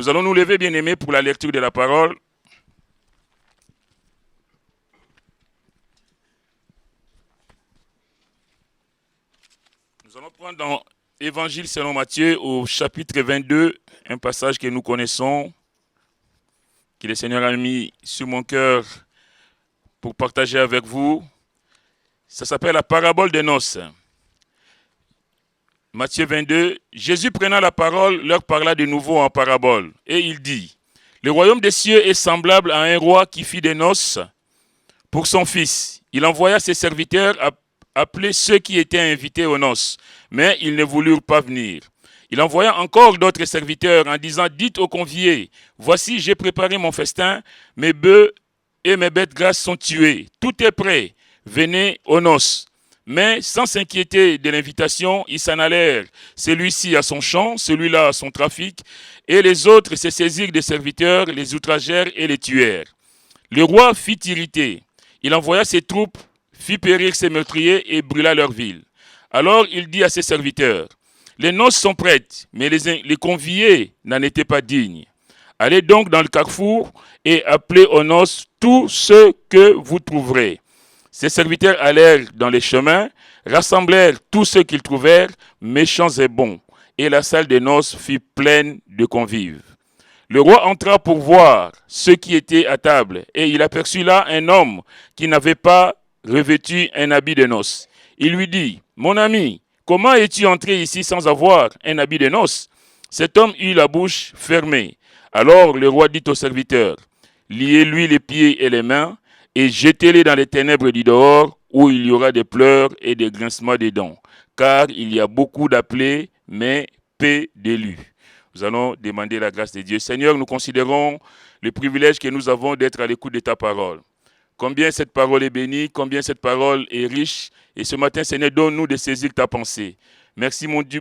Nous allons nous lever, bien-aimés, pour la lecture de la parole. Nous allons prendre dans Évangile selon Matthieu au chapitre 22, un passage que nous connaissons, que le Seigneur a mis sur mon cœur pour partager avec vous. Ça s'appelle la parabole des noces. Matthieu 22, Jésus prenant la parole leur parla de nouveau en parabole et il dit: le royaume des cieux est semblable à un roi qui fit des noces pour son fils. Il envoya ses serviteurs appeler ceux qui étaient invités aux noces, mais ils ne voulurent pas venir. Il envoya encore d'autres serviteurs en disant: dites aux conviés, voici j'ai préparé mon festin, mes bœufs et mes bêtes grasses sont tués, tout est prêt, venez aux noces. Mais sans s'inquiéter de l'invitation, ils s'en allèrent, celui-ci à son champ, celui-là à son trafic, et les autres se saisirent des serviteurs, les outragèrent et les tuèrent. Le roi fit irriter, il envoya ses troupes, fit périr ses meurtriers et brûla leur ville. Alors il dit à ses serviteurs: les noces sont prêtes, mais les conviés n'en étaient pas dignes. Allez donc dans le carrefour et appelez aux noces tous ceux que vous trouverez. Ses serviteurs allèrent dans les chemins, rassemblèrent tous ceux qu'ils trouvèrent, méchants et bons, et la salle des noces fut pleine de convives. Le roi entra pour voir ceux qui étaient à table, et il aperçut là un homme qui n'avait pas revêtu un habit de noces. Il lui dit: mon ami, comment es-tu entré ici sans avoir un habit de noces? Cet homme eut la bouche fermée. Alors le roi dit aux serviteurs: liez-lui les pieds et les mains, et jetez-les dans les ténèbres du dehors, où il y aura des pleurs et des grincements des dents, car il y a beaucoup d'appelés, mais peu d'élus. Nous allons demander la grâce de Dieu. Seigneur, nous considérons le privilège que nous avons d'être à l'écoute de ta parole. Combien cette parole est bénie, combien cette parole est riche. Et ce matin, Seigneur, donne-nous de saisir ta pensée. Merci mon Dieu,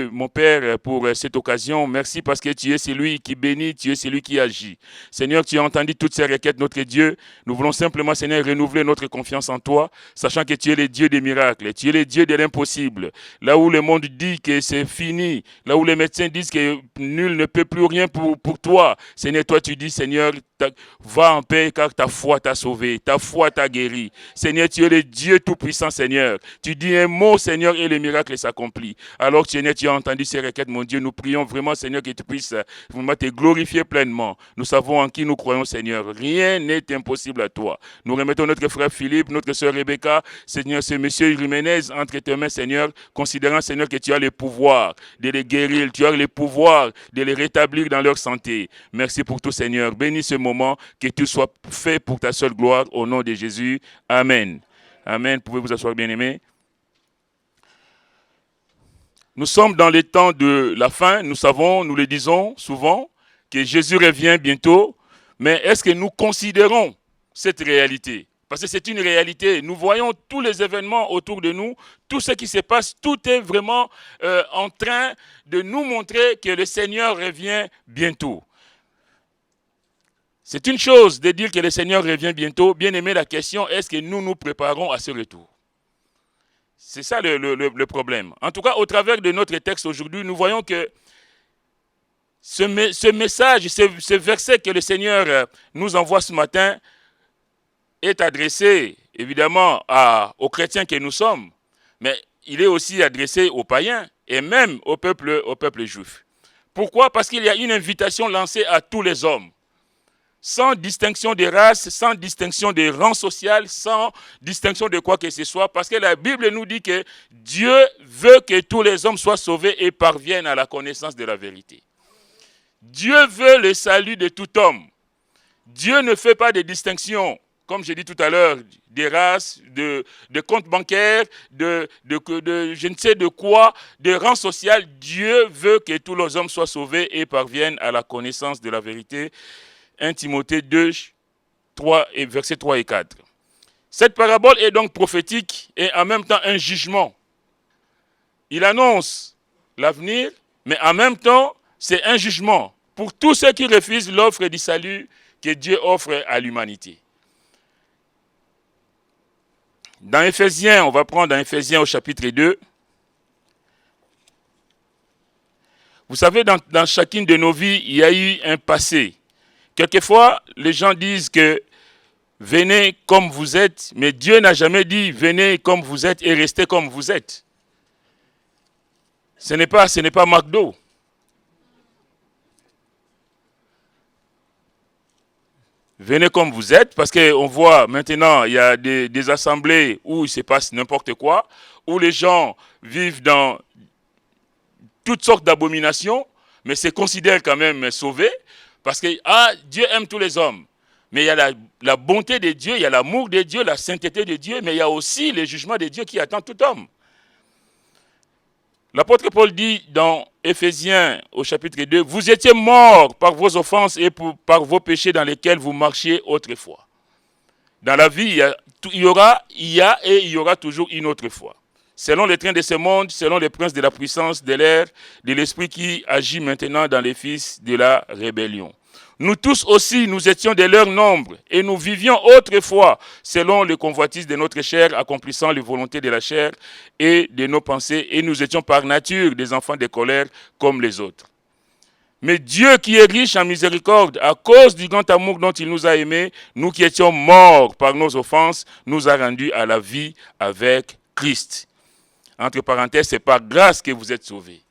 mon Père, pour cette occasion. Merci parce que tu es celui qui bénit, tu es celui qui agit. Seigneur, tu as entendu toutes ces requêtes, notre Dieu. Nous voulons simplement, Seigneur, renouveler notre confiance en toi, sachant que tu es le Dieu des miracles, tu es le Dieu de l'impossible. Là où le monde dit que c'est fini, là où les médecins disent que nul ne peut plus rien pour toi, Seigneur, toi tu dis, Seigneur, va en paix car ta foi t'a sauvé, ta foi t'a guéri. Seigneur, tu es le Dieu tout-puissant, Seigneur. Tu dis un mot, Seigneur, et le miracle s'accomplit. Alors, Seigneur, tu as entendu ces requêtes, mon Dieu. Nous prions vraiment, Seigneur, que tu puisses vraiment te glorifier pleinement. Nous savons en qui nous croyons, Seigneur. Rien n'est impossible à toi. Nous remettons notre frère Philippe, notre sœur Rebecca, Seigneur, ce monsieur Jiménez entre tes mains, Seigneur, considérant, Seigneur, que tu as le pouvoir de les guérir, tu as le pouvoir de les rétablir dans leur santé. Merci pour tout, Seigneur. Bénis ce moment, que tout soit fait pour ta seule gloire, au nom de Jésus. Amen. Amen. Pouvez vous asseoir, bien-aimés. Nous sommes dans les temps de la fin. Nous savons, nous le disons souvent, que Jésus revient bientôt. Mais est-ce que nous considérons cette réalité? Parce que c'est une réalité. Nous voyons tous les événements autour de nous, tout ce qui se passe, tout est vraiment en train de nous montrer que le Seigneur revient bientôt. C'est une chose de dire que le Seigneur revient bientôt. Bien aimé, la question, est-ce que nous nous préparons à ce retour? C'est ça le problème. En tout cas, au travers de notre texte aujourd'hui, nous voyons que ce message, ce verset que le Seigneur nous envoie ce matin est adressé évidemment aux chrétiens que nous sommes, mais il est aussi adressé aux païens et même au peuple juif. Pourquoi? Parce qu'il y a une invitation lancée à tous les hommes, sans distinction de race, sans distinction de rang social, sans distinction de quoi que ce soit, parce que la Bible nous dit que Dieu veut que tous les hommes soient sauvés et parviennent à la connaissance de la vérité. Dieu veut le salut de tout homme. Dieu ne fait pas de distinction, comme j'ai dit tout à l'heure, des races, de comptes bancaires, de je ne sais de quoi, de rang social. Dieu veut que tous les hommes soient sauvés et parviennent à la connaissance de la vérité. 1 Timothée 2, 3 et versets 3 et 4. Cette parabole est donc prophétique et en même temps un jugement. Il annonce l'avenir, mais en même temps, c'est un jugement pour tous ceux qui refusent l'offre du salut que Dieu offre à l'humanité. Dans Éphésiens, on va prendre dans Éphésiens au chapitre 2. Vous savez, dans chacune de nos vies, il y a eu un passé. Quelquefois, les gens disent que venez comme vous êtes, mais Dieu n'a jamais dit venez comme vous êtes et restez comme vous êtes. Ce n'est pas McDo. Venez comme vous êtes, parce qu'on voit maintenant, il y a des assemblées où il se passe n'importe quoi, où les gens vivent dans toutes sortes d'abominations, mais se considèrent quand même sauvés, parce que Dieu aime tous les hommes. Mais il y a la bonté de Dieu, il y a l'amour de Dieu, la sainteté de Dieu, mais il y a aussi le jugement de Dieu qui attend tout homme. L'apôtre Paul dit dans Éphésiens au chapitre 2, « Vous étiez morts par vos offenses et par vos péchés dans lesquels vous marchiez autrefois. » Dans la vie, il y aura toujours une autre fois. Selon les trains de ce monde, selon les princes de la puissance de l'air, de l'esprit qui agit maintenant dans les fils de la rébellion. Nous tous aussi, nous étions de leur nombre et nous vivions autrefois selon les convoitises de notre chair, accomplissant les volontés de la chair et de nos pensées, et nous étions par nature des enfants de colère comme les autres. Mais Dieu qui est riche en miséricorde, à cause du grand amour dont il nous a aimés, nous qui étions morts par nos offenses, nous a rendus à la vie avec Christ. Entre parenthèses, c'est par grâce que vous êtes sauvés.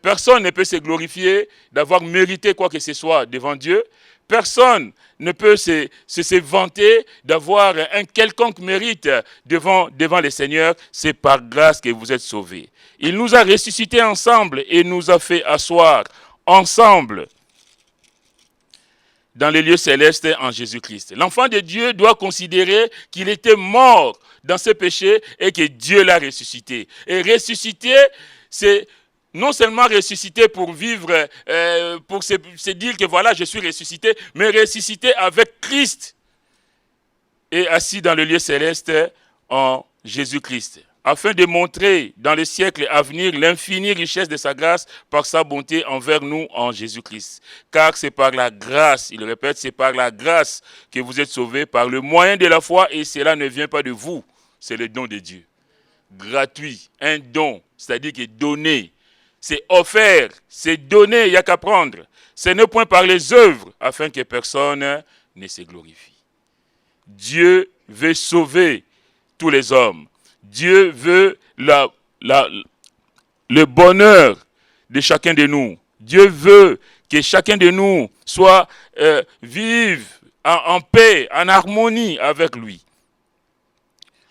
Personne ne peut se glorifier d'avoir mérité quoi que ce soit devant Dieu. Personne ne peut se vanter d'avoir un quelconque mérite devant le Seigneur. C'est par grâce que vous êtes sauvés. Il nous a ressuscités ensemble et nous a fait asseoir ensemble dans les lieux célestes en Jésus-Christ. L'enfant de Dieu doit considérer qu'il était mort dans ses péchés et que Dieu l'a ressuscité. Et ressuscité, c'est non seulement ressuscité pour vivre, pour se dire que voilà, je suis ressuscité, mais ressuscité avec Christ et assis dans le lieu céleste en Jésus-Christ, afin de montrer dans les siècles à venir l'infinie richesse de sa grâce par sa bonté envers nous en Jésus-Christ. Car c'est par la grâce, il répète, c'est par la grâce que vous êtes sauvés, par le moyen de la foi, et cela ne vient pas de vous, c'est le don de Dieu. Gratuit, un don, c'est-à-dire que donné. C'est offert, c'est donné, il n'y a qu'à prendre. Ce n'est point par les œuvres, afin que personne ne se glorifie. Dieu veut sauver tous les hommes. Dieu veut le bonheur de chacun de nous. Dieu veut que chacun de nous vive en paix, en harmonie avec lui,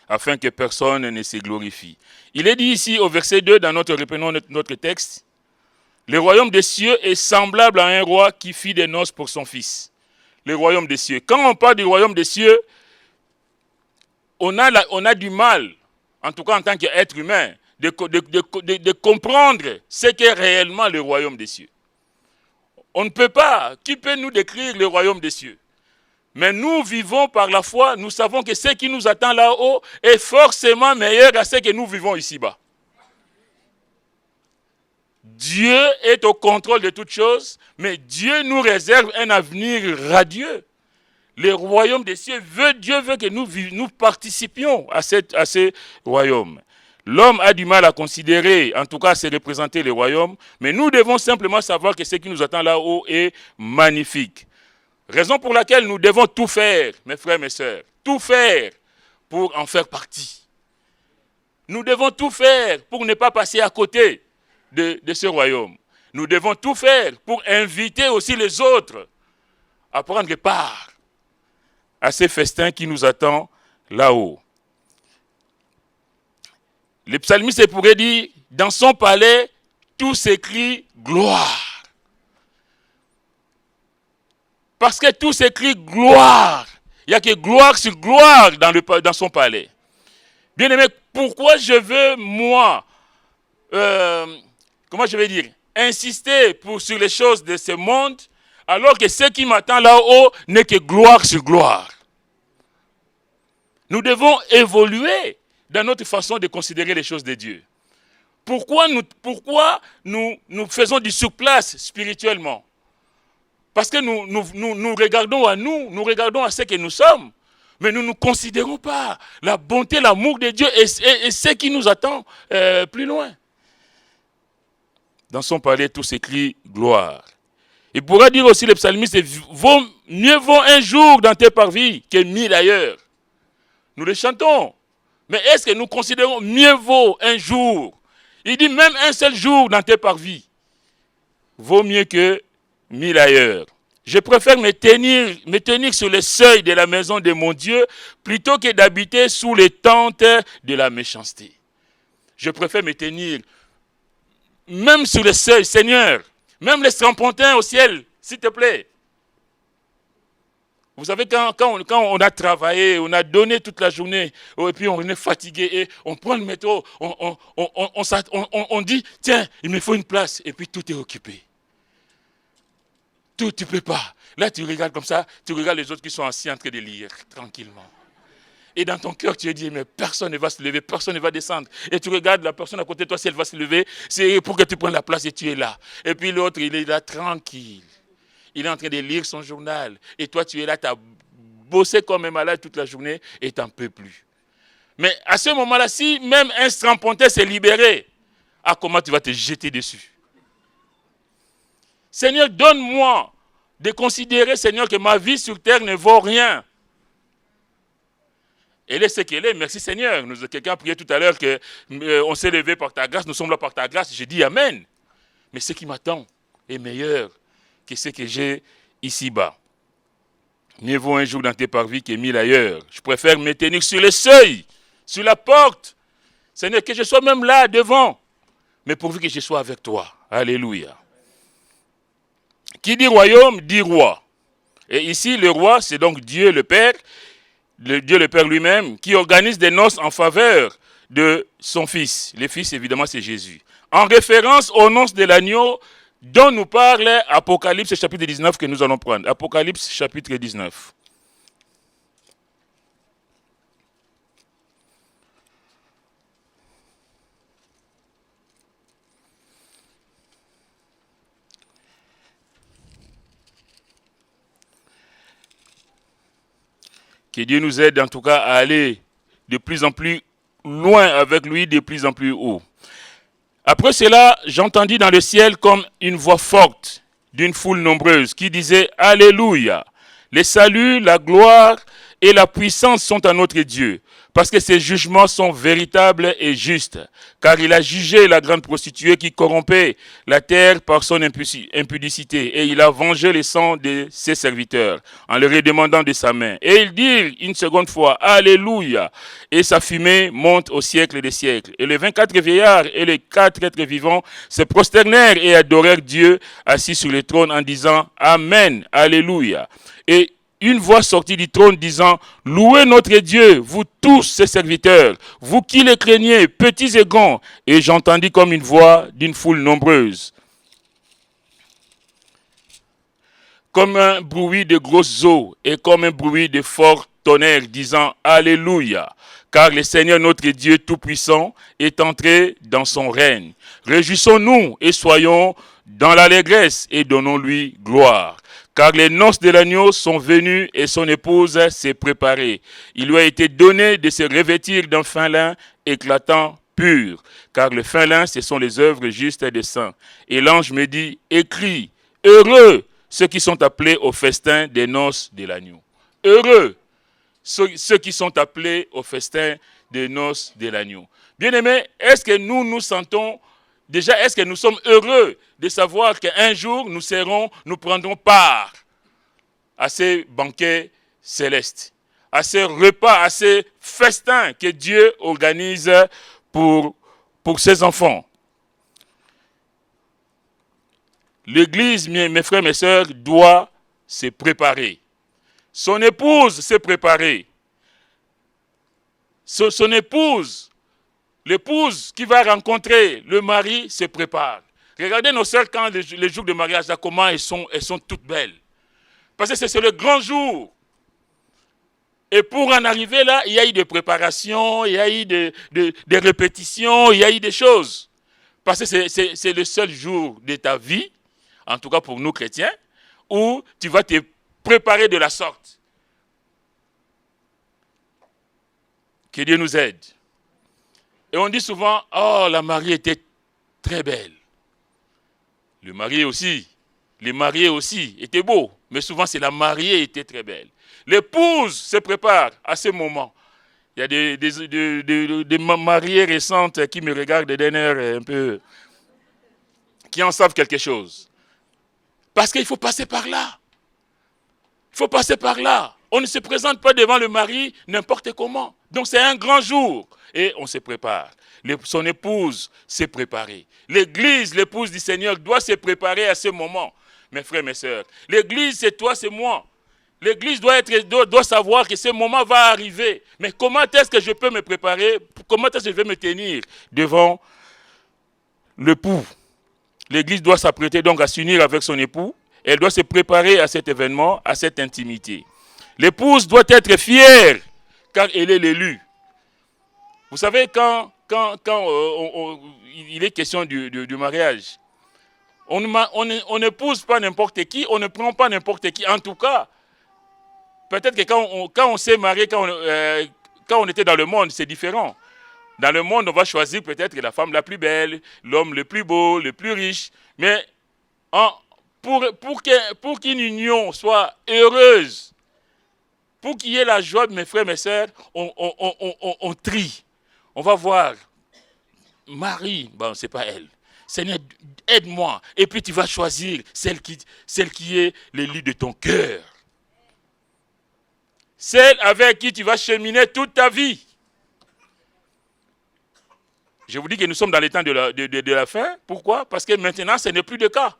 afin que personne ne se glorifie. Il est dit ici au verset 2, reprenons notre texte, « Le royaume des cieux est semblable à un roi qui fit des noces pour son fils. » Le royaume des cieux. Quand on parle du royaume des cieux, on a du mal, en tout cas en tant qu'être humain, de comprendre ce qu'est réellement le royaume des cieux. On ne peut pas. Qui peut nous décrire le royaume des cieux? Mais nous vivons par la foi, nous savons que ce qui nous attend là-haut est forcément meilleur à ce que nous vivons ici-bas. Dieu est au contrôle de toutes choses, mais Dieu nous réserve un avenir radieux. Le royaume des cieux, Dieu veut que nous participions à ce royaume. L'homme a du mal à considérer, en tout cas à se représenter le royaume, mais nous devons simplement savoir que ce qui nous attend là-haut est magnifique. Raison pour laquelle nous devons tout faire, mes frères, mes sœurs, tout faire pour en faire partie. Nous devons tout faire pour ne pas passer à côté de ce royaume. Nous devons tout faire pour inviter aussi les autres à prendre part à ces festins qui nous attendent là-haut. Le psalmiste pourrait dire, dans son palais, tout s'écrit gloire. Parce que tout s'écrit gloire. Il n'y a que gloire sur gloire dans son palais. Bien aimé, pourquoi je veux, moi, insister sur les choses de ce monde, alors que ce qui m'attend là-haut n'est que gloire sur gloire. Nous devons évoluer dans notre façon de considérer les choses de Dieu. Pourquoi nous faisons du surplace spirituellement? Parce que nous regardons à nous regardons à ce que nous sommes, mais nous ne considérons pas la bonté, l'amour de Dieu et ce qui nous attend plus loin. Dans son palais, tous s'écrient gloire. Il pourra dire aussi le psalmiste, mieux vaut un jour dans tes parvis que 1000 ailleurs. Nous le chantons. Mais est-ce que nous considérons mieux vaut un jour? Il dit même un seul jour dans tes parvis vaut mieux que 1000 ailleurs. Je préfère me tenir sur le seuil de la maison de mon Dieu plutôt que d'habiter sous les tentes de la méchanceté. Je préfère me tenir même sur le seuil, Seigneur, même les strapontins au ciel, s'il te plaît. Vous savez, quand on a travaillé, on a donné toute la journée, et puis on est fatigué, et on prend le métro, on dit, tiens, il me faut une place, et puis tout est occupé. Tout, tu ne peux pas. Là, tu regardes comme ça, tu regardes les autres qui sont assis en train de lire, tranquillement. Et dans ton cœur, tu te dis, mais personne ne va se lever, personne ne va descendre. Et tu regardes la personne à côté de toi, si elle va se lever, c'est pour que tu prennes la place et tu es là. Et puis l'autre, il est là tranquille. Il est en train de lire son journal. Et toi, tu es là, tu as bossé comme un malade toute la journée et tu n'en peux plus. Mais à ce moment-là, si même un strapontin s'est libéré, comment tu vas te jeter dessus? Seigneur, donne-moi de considérer, Seigneur, que ma vie sur terre ne vaut rien. Elle est ce qu'elle est. Merci Seigneur. Quelqu'un a prié tout à l'heure qu'on s'est levé par ta grâce, nous sommes là par ta grâce. J'ai dit Amen. Mais ce qui m'attend est meilleur que ce que j'ai ici-bas. Mieux vaut un jour dans tes parvis que 1000 ailleurs. Je préfère me tenir sur le seuil, sur la porte. Seigneur, que je sois même là devant, mais pourvu que je sois avec toi. Alléluia. Qui dit royaume, dit roi. Et ici, le roi, c'est donc Dieu le Père, Dieu le Père lui-même, qui organise des noces en faveur de son Fils. Le Fils, évidemment, c'est Jésus. En référence aux noces de l'agneau dont nous parle Apocalypse chapitre 19 que nous allons prendre. Apocalypse chapitre 19. Que Dieu nous aide en tout cas à aller de plus en plus loin avec lui, de plus en plus haut. Après cela, j'entendis dans le ciel comme une voix forte d'une foule nombreuse qui disait « Alléluia ! Le salut, la gloire et la puissance sont à notre Dieu, parce que ses jugements sont véritables et justes, car il a jugé la grande prostituée qui corrompait la terre par son impudicité, et il a vengé le sang de ses serviteurs en leur demandant de sa main. Et ils dirent une seconde fois, Alléluia, et sa fumée monte au siècle des siècles. Et les 24 vieillards et les 4 êtres vivants se prosternèrent et adorèrent Dieu assis sur le trône en disant, Amen, Alléluia. Et une voix sortit du trône disant, louez notre Dieu, vous tous ses serviteurs, vous qui le craignez, petits et grands. Et j'entendis comme une voix d'une foule nombreuse, comme un bruit de grosses eaux et comme un bruit de fort tonnerre, disant, Alléluia, car le Seigneur notre Dieu Tout-Puissant est entré dans son règne. Réjouissons-nous et soyons dans l'allégresse et donnons-lui gloire. Car les noces de l'agneau sont venues et son épouse s'est préparée. Il lui a été donné de se revêtir d'un fin lin éclatant, pur. Car le fin lin, ce sont les œuvres justes des saints. Et l'ange me dit, écris, heureux ceux qui sont appelés au festin des noces de l'agneau. Heureux ceux qui sont appelés au festin des noces de l'agneau. Bien-aimés, est-ce que nous nous sentons déjà, est-ce que nous sommes heureux de savoir qu'un jour, nous prendrons part à ces banquets célestes, à ces repas, à ces festins que Dieu organise pour ses enfants? L'Église, mes frères, mes sœurs, doit se préparer. Son épouse s'est préparée. Son épouse, l'épouse qui va rencontrer le mari se prépare. Regardez nos sœurs quand les jours de mariage, là, comment elles sont toutes belles. Parce que c'est le grand jour. Et pour en arriver là, il y a eu des préparations, il y a eu des répétitions, il y a eu des choses. Parce que c'est le seul jour de ta vie, en tout cas pour nous chrétiens, où tu vas te préparer de la sorte. Que Dieu nous aide. Et on dit souvent, oh, la mariée était très belle. Le marié aussi. Les mariés aussi étaient beaux, mais souvent c'est la mariée qui était très belle. L'épouse se prépare à ce moment. Il y a des mariées récentes qui me regardent d'un air un peu, qui en savent quelque chose. Parce qu'il faut passer par là. Il faut passer par là. On ne se présente pas devant le mari n'importe comment. Donc c'est un grand jour. Et on se prépare. Son épouse s'est préparée. L'église, l'épouse du Seigneur, doit se préparer à ce moment. Mes frères, mes sœurs. L'église, c'est toi, c'est moi. L'église doit savoir que ce moment va arriver. Mais comment est-ce que je peux me préparer? Comment est-ce que je vais me tenir devant l'époux? L'église doit s'apprêter donc à s'unir avec son époux. Elle doit se préparer à cet événement, à cette intimité. L'épouse doit être fière, car elle est l'élu. Vous savez, quand il est question du mariage, on n'épouse pas n'importe qui, on ne prend pas n'importe qui. En tout cas, peut-être que quand on s'est marié, quand on était dans le monde, c'est différent. Dans le monde, on va choisir peut-être la femme la plus belle, l'homme le plus beau, le plus riche. Mais pour qu'une union soit heureuse, pour qu'il y ait la joie de mes frères et mes sœurs, on trie. On va voir. Marie, bon, c'est pas elle. Seigneur, aide-moi. Et puis tu vas choisir celle qui est l'élu de ton cœur. Celle avec qui tu vas cheminer toute ta vie. Je vous dis que nous sommes dans les temps de la fin. Pourquoi? Parce que maintenant, ce n'est plus le cas.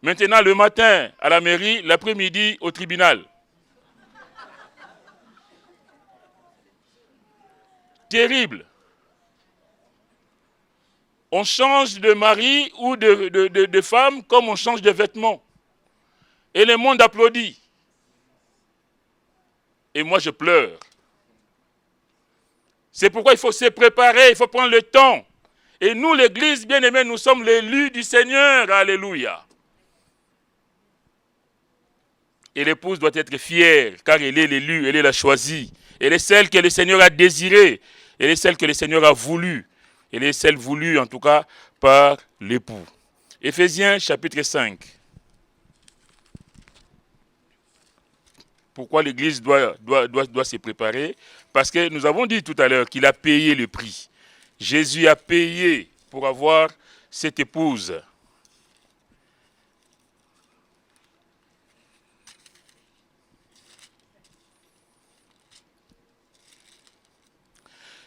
Maintenant, le matin à la mairie, l'après-midi au tribunal. Terrible. On change de mari ou de femme comme on change de vêtements. Et le monde applaudit. Et moi, je pleure. C'est pourquoi il faut se préparer, il faut prendre le temps. Et nous, l'Église, bien-aimés, nous sommes l'élus du Seigneur. Alléluia. Et l'épouse doit être fière, car elle est l'élue, elle est la choisie. Elle est celle que le Seigneur a désirée. Elle est celle que le Seigneur a voulu. Elle est celle voulue, en tout cas, par l'époux. Éphésiens, chapitre 5. Pourquoi l'Église doit se préparer? Parce que nous avons dit tout à l'heure qu'il a payé le prix. Jésus a payé pour avoir cette épouse.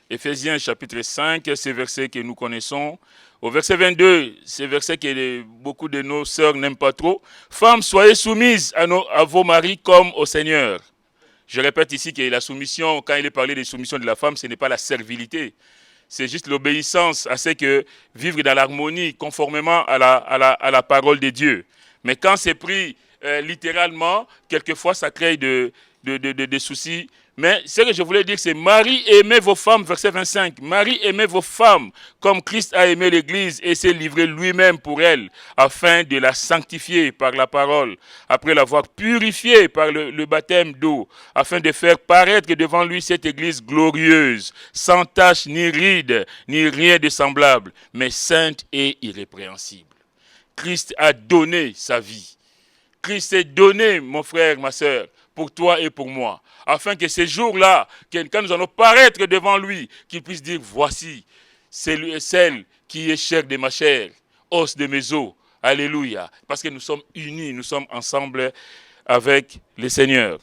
Éphésiens chapitre 5, c'est verset que nous connaissons. Au verset 22, c'est verset que beaucoup de nos sœurs n'aiment pas trop. Femmes, soyez soumises à vos maris comme au Seigneur. Je répète ici que la soumission, quand il est parlé de soumission de la femme, ce n'est pas la servilité. C'est juste l'obéissance à ce que vivre dans l'harmonie, conformément à la parole de Dieu. Mais quand c'est pris littéralement, quelquefois ça crée des soucis. Mais ce que je voulais dire, c'est Marie, aimez vos femmes, verset 25. Marie, aimez vos femmes comme Christ a aimé l'Église et s'est livré lui-même pour elle, afin de la sanctifier par la parole, après l'avoir purifiée par le baptême d'eau, afin de faire paraître devant lui cette Église glorieuse, sans tache ni ride, ni rien de semblable, mais sainte et irrépréhensible. Christ a donné sa vie. Christ s'est donné, mon frère, ma soeur, pour toi et pour moi, afin que ces jours-là, quand nous allons paraître devant lui, qu'il puisse dire, voici, c'est celle qui est chair de ma chair, os de mes os. Alléluia. Parce que nous sommes unis, nous sommes ensemble avec le Seigneur.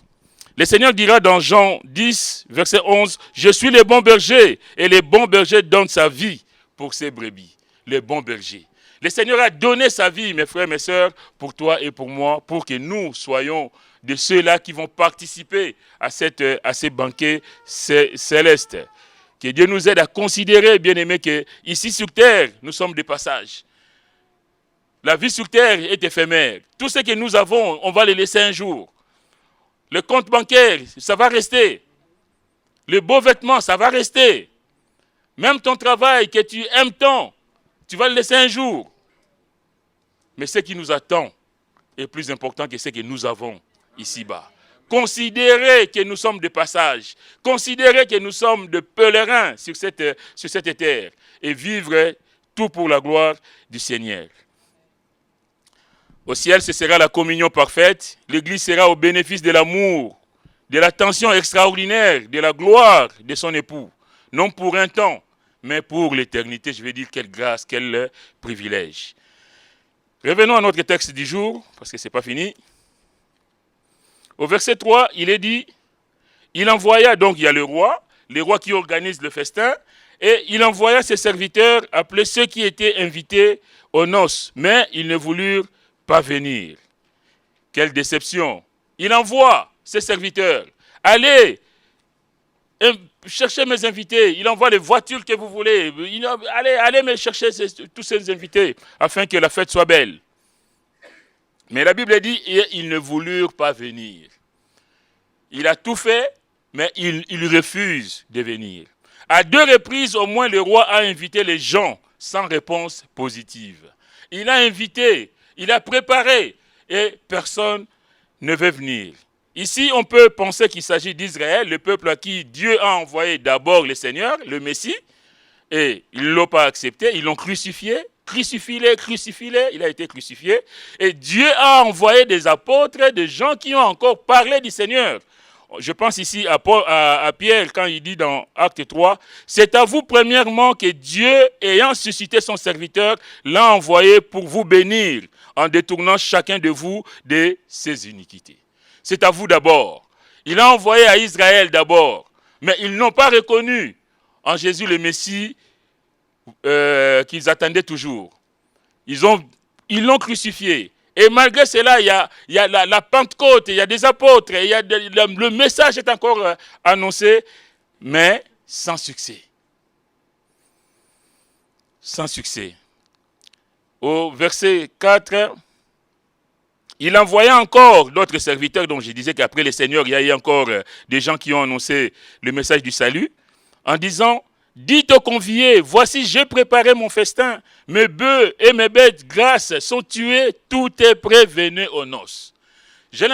Le Seigneur dira dans Jean 10, verset 11, « Je suis le bon berger, et le bon berger donne sa vie pour ses brebis. » Le bon berger. Le Seigneur a donné sa vie, mes frères, mes sœurs, pour toi et pour moi, pour que nous soyons de ceux-là qui vont participer à ces banquets célestes. Que Dieu nous aide à considérer, bien aimés, que ici sur terre, nous sommes de passage. La vie sur terre est éphémère. Tout ce que nous avons, on va le laisser un jour. Le compte bancaire, ça va rester. Le beau vêtement, ça va rester. Même ton travail que tu aimes tant, tu vas le laisser un jour. Mais ce qui nous attend est plus important que ce que nous avons ici-bas. Considérez que nous sommes de passage. Considérez que nous sommes de pèlerins sur cette terre. Et vivre tout pour la gloire du Seigneur. Au ciel, ce sera la communion parfaite. L'Église sera au bénéfice de l'amour, de l'attention extraordinaire, de la gloire de son époux. Non pour un temps, mais pour l'éternité. Je vais dire quelle grâce, quel privilège. Revenons à notre texte du jour, parce que ce n'est pas fini. Au verset 3, il est dit, il envoya, donc il y a le roi qui organise le festin, et il envoya ses serviteurs appeler ceux qui étaient invités aux noces, mais ils ne voulurent pas venir. Quelle déception. Il envoie ses serviteurs. Allez, cherchez mes invités. Il envoie les voitures que vous voulez. Allez me chercher tous ces invités afin que la fête soit belle. Mais la Bible dit, et ils ne voulurent pas venir. Il a tout fait, mais il refuse de venir. À 2 reprises, au moins, le roi a invité les gens sans réponse positive. Il a invité, il a préparé, et personne ne veut venir. Ici, on peut penser qu'il s'agit d'Israël, le peuple à qui Dieu a envoyé d'abord le Seigneur, le Messie, et ils ne l'ont pas accepté, ils l'ont crucifié, crucifie-le, il a été crucifié, et Dieu a envoyé des apôtres, des gens qui ont encore parlé du Seigneur. Je pense ici à Pierre quand il dit dans Acte 3, « C'est à vous premièrement que Dieu, ayant suscité son serviteur, l'a envoyé pour vous bénir en détournant chacun de vous de ses iniquités. » C'est à vous d'abord. Il a envoyé à Israël d'abord, mais ils n'ont pas reconnu en Jésus le Messie qu'ils attendaient toujours. Ils l'ont crucifié. Et malgré cela, il y a la Pentecôte, il y a des apôtres, le message est encore annoncé, mais sans succès. Sans succès. Au verset 4, il envoya encore d'autres serviteurs, dont je disais qu'après le Seigneur, il y a eu encore des gens qui ont annoncé le message du salut, en disant, dites aux conviés, voici j'ai préparé mon festin, mes bœufs et mes bêtes grasses sont tués, tout est prêt, venez aux noces. Je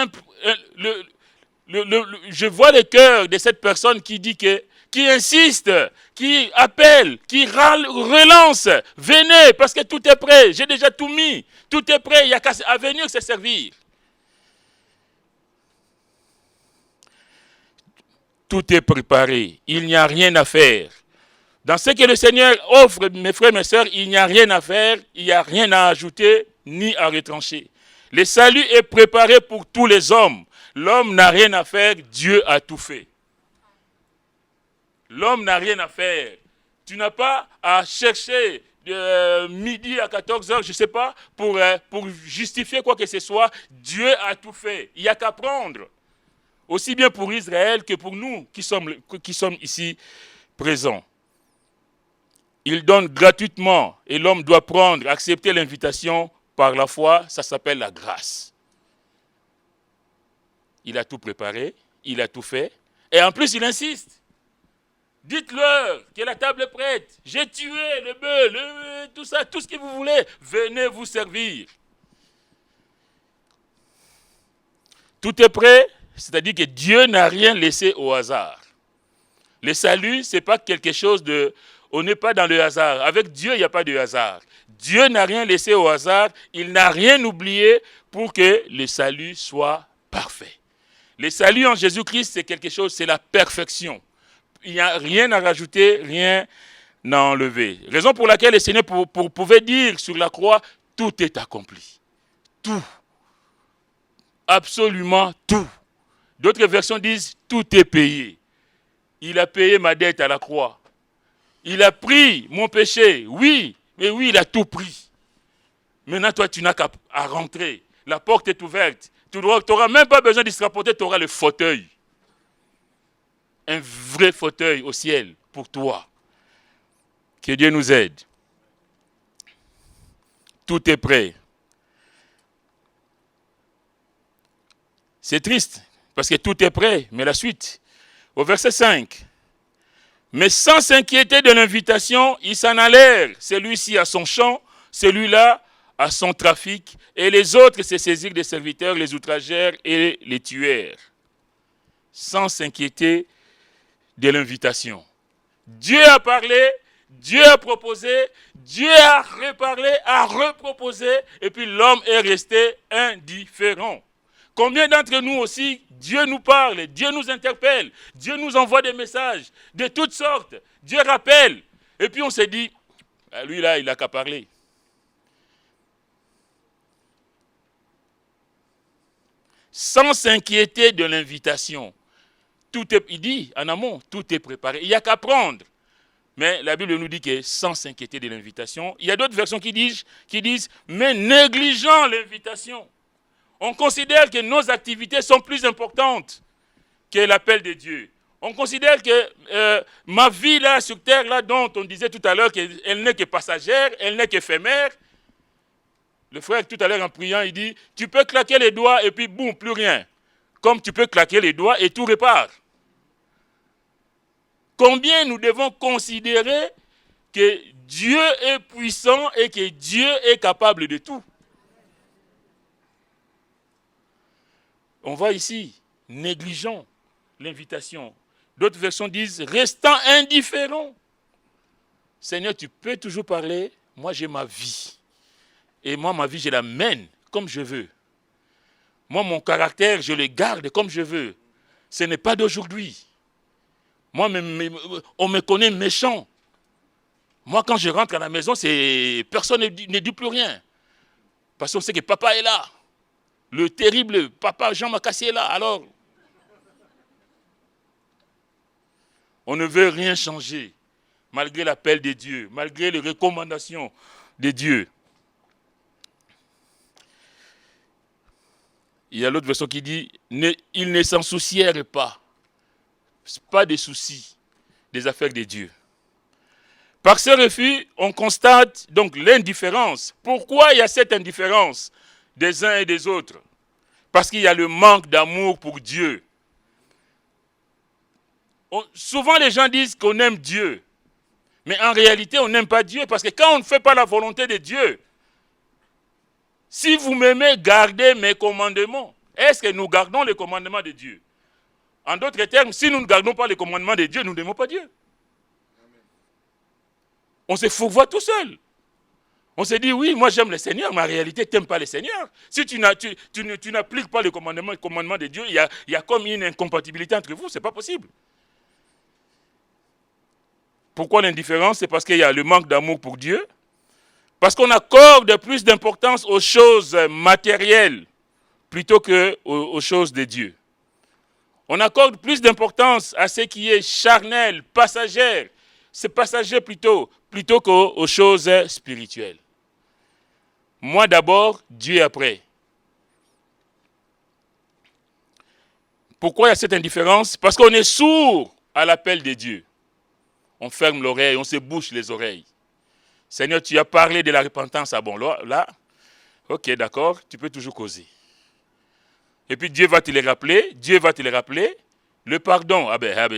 vois le cœur de cette personne qui dit qui insiste, qui appelle, qui relance, venez parce que tout est prêt, j'ai déjà tout mis, tout est prêt, il n'y a qu'à venir se servir. Tout est préparé, il n'y a rien à faire. Dans ce que le Seigneur offre, mes frères et mes sœurs, il n'y a rien à faire, il n'y a rien à ajouter ni à retrancher. Le salut est préparé pour tous les hommes. L'homme n'a rien à faire, Dieu a tout fait. L'homme n'a rien à faire. Tu n'as pas à chercher de midi à 14h, je ne sais pas, pour justifier quoi que ce soit. Dieu a tout fait. Il n'y a qu'à prendre. Aussi bien pour Israël que pour nous qui sommes ici présents. Il donne gratuitement et l'homme doit prendre, accepter l'invitation par la foi, ça s'appelle la grâce. Il a tout préparé, il a tout fait et en plus il insiste. Dites-leur que la table est prête, j'ai tué le bœuf, tout ça, tout ce que vous voulez, venez vous servir. Tout est prêt, c'est-à-dire que Dieu n'a rien laissé au hasard. Le salut, ce n'est pas quelque chose de... On n'est pas dans le hasard. Avec Dieu, il n'y a pas de hasard. Dieu n'a rien laissé au hasard. Il n'a rien oublié pour que le salut soit parfait. Le salut en Jésus-Christ, c'est quelque chose, c'est la perfection. Il n'y a rien à rajouter, rien à enlever. Raison pour laquelle le Seigneur pouvait dire sur la croix, tout est accompli. Tout. Absolument tout. D'autres versions disent, tout est payé. Il a payé ma dette à la croix. Il a pris mon péché, oui, mais oui, il a tout pris. Maintenant, toi, tu n'as qu'à rentrer. La porte est ouverte. Tu n'auras même pas besoin de se rapporter, tu auras le fauteuil. Un vrai fauteuil au ciel pour toi. Que Dieu nous aide. Tout est prêt. C'est triste, parce que tout est prêt, mais la suite. Au verset 5. Mais sans s'inquiéter de l'invitation, ils s'en allèrent. Celui-ci à son champ, celui-là à son trafic, et les autres se saisirent des serviteurs, les outragèrent et les tuèrent. Sans s'inquiéter de l'invitation. Dieu a parlé, Dieu a proposé, Dieu a reparlé, a reproposé, et puis l'homme est resté indifférent. Combien d'entre nous aussi, Dieu nous parle, Dieu nous interpelle, Dieu nous envoie des messages de toutes sortes, Dieu rappelle, et puis on s'est dit, lui là, il n'a qu'à parler. Sans s'inquiéter de l'invitation. Il dit en amont, tout est préparé. Il n'y a qu'à prendre. Mais la Bible nous dit que sans s'inquiéter de l'invitation, il y a d'autres versions qui disent mais négligeant l'invitation. On considère que nos activités sont plus importantes que l'appel de Dieu. On considère que ma vie là sur terre, là, dont on disait tout à l'heure qu'elle n'est que passagère, elle n'est qu'éphémère. Le frère tout à l'heure en priant, il dit, tu peux claquer les doigts et puis boum, plus rien. Comme tu peux claquer les doigts et tout repart. Combien nous devons considérer que Dieu est puissant et que Dieu est capable de tout. On voit ici, négligeant l'invitation. D'autres versions disent, restant indifférent. Seigneur, tu peux toujours parler, moi j'ai ma vie. Et moi, ma vie, je la mène comme je veux. Moi, mon caractère, je le garde comme je veux. Ce n'est pas d'aujourd'hui. Moi, on me connaît méchant. Moi, quand je rentre à la maison, personne ne dit plus rien. Parce qu'on sait que papa est là. Le terrible papa Jean Makassi est là. Alors, on ne veut rien changer, malgré l'appel de Dieu, malgré les recommandations de Dieu. Il y a l'autre version qui dit, ils ne s'en soucièrent pas. Pas de soucis des affaires de Dieu. Par ce refus, on constate donc l'indifférence. Pourquoi il y a cette indifférence des uns et des autres? Parce qu'il y a le manque d'amour pour Dieu. Souvent les gens disent qu'on aime Dieu. Mais en réalité, on n'aime pas Dieu parce que quand on ne fait pas la volonté de Dieu, si vous m'aimez, gardez mes commandements. Est-ce que nous gardons les commandements de Dieu? En d'autres termes, si nous ne gardons pas les commandements de Dieu, nous n'aimons pas Dieu. On se fourvoie tout seul. On se dit, oui, moi j'aime le Seigneur, mais en réalité, tu n'aimes pas le Seigneur. Si tu n'appliques pas les commandements de Dieu, il y a comme une incompatibilité entre vous, ce n'est pas possible. Pourquoi l'indifférence? C'est parce qu'il y a le manque d'amour pour Dieu. Parce qu'on accorde plus d'importance aux choses matérielles plutôt qu'aux choses de Dieu. On accorde plus d'importance à ce qui est charnel, passagère. C'est passager plutôt qu'aux choses spirituelles. Moi d'abord, Dieu après. Pourquoi il y a cette indifférence? Parce qu'on est sourd à l'appel de Dieu. On ferme l'oreille, on se bouche les oreilles. Seigneur, tu as parlé de la repentance. Ah bon, là, ok, d'accord, tu peux toujours causer. Et puis Dieu va te le rappeler. Le pardon,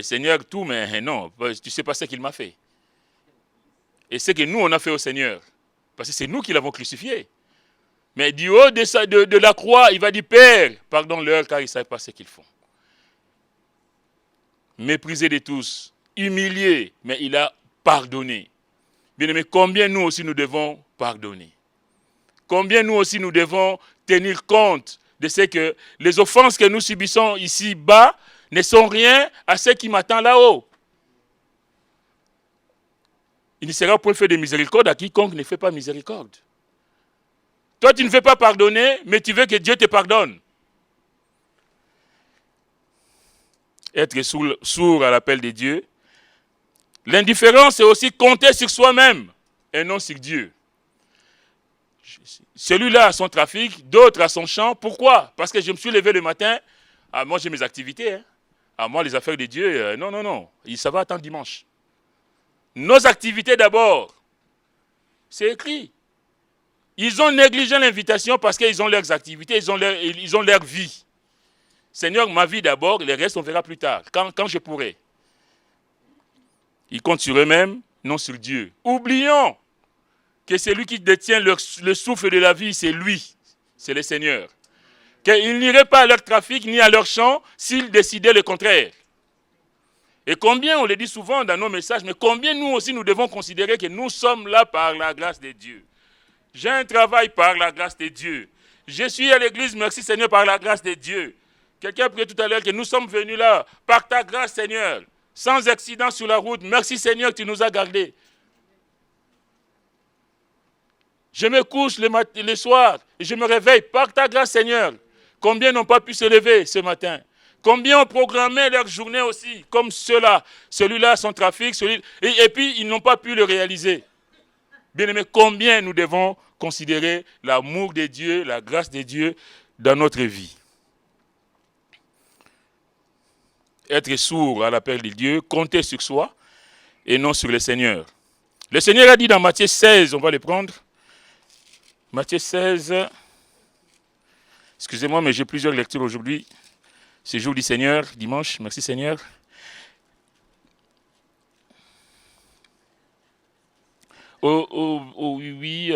Seigneur, tout, mais non, tu ne sais pas ce qu'il m'a fait. Et ce que nous, on a fait au Seigneur, parce que c'est nous qui l'avons crucifié. Mais du haut de la croix, il va dire, Père, pardonne-leur car ils ne savent pas ce qu'ils font. Méprisé de tous, humilié, mais il a pardonné. Bien-aimés, combien nous aussi nous devons pardonner? Combien nous aussi nous devons tenir compte de ce que les offenses que nous subissons ici bas ne sont rien à ce qui m'attend là-haut. Il ne sera point fait de miséricorde à quiconque ne fait pas miséricorde. Toi, tu ne veux pas pardonner, mais tu veux que Dieu te pardonne. Être sourd à l'appel de Dieu. L'indifférence, c'est aussi compter sur soi-même et non sur Dieu. Celui-là a son trafic, d'autres a son champ. Pourquoi? Parce que je me suis levé le matin. Ah, moi, j'ai mes activités. Ah, moi, les affaires de Dieu, non. Ça va attendre dimanche. Nos activités d'abord. C'est écrit. Ils ont négligé l'invitation parce qu'ils ont leurs activités, ils ont leur vie. Seigneur, ma vie d'abord, le reste, on verra plus tard, quand je pourrai. Ils comptent sur eux-mêmes, non sur Dieu. Oublions que celui qui détient le souffle de la vie, c'est lui, c'est le Seigneur. Qu'ils n'iraient pas à leur trafic ni à leur champ s'ils décidaient le contraire. Et combien, on le dit souvent dans nos messages, mais combien nous aussi nous devons considérer que nous sommes là par la grâce de Dieu. J'ai un travail par la grâce de Dieu. Je suis à l'église, merci Seigneur, par la grâce de Dieu. Quelqu'un a prié tout à l'heure que nous sommes venus là par ta grâce Seigneur, sans accident sur la route. Merci Seigneur que tu nous as gardés. Je me couche le soir et je me réveille par ta grâce Seigneur. Combien n'ont pas pu se lever ce matin? Combien ont programmé leur journée aussi, comme ceux-là, celui-là, son trafic, et puis ils n'ont pas pu le réaliser. Bien-aimés, combien nous devons considérer l'amour de Dieu, la grâce de Dieu dans notre vie. Être sourd à l'appel de Dieu, compter sur soi et non sur le Seigneur. Le Seigneur a dit dans Matthieu 16, on va le prendre. Matthieu 16, excusez-moi, mais j'ai plusieurs lectures aujourd'hui. C'est jour du Seigneur, dimanche, merci Seigneur. Oui,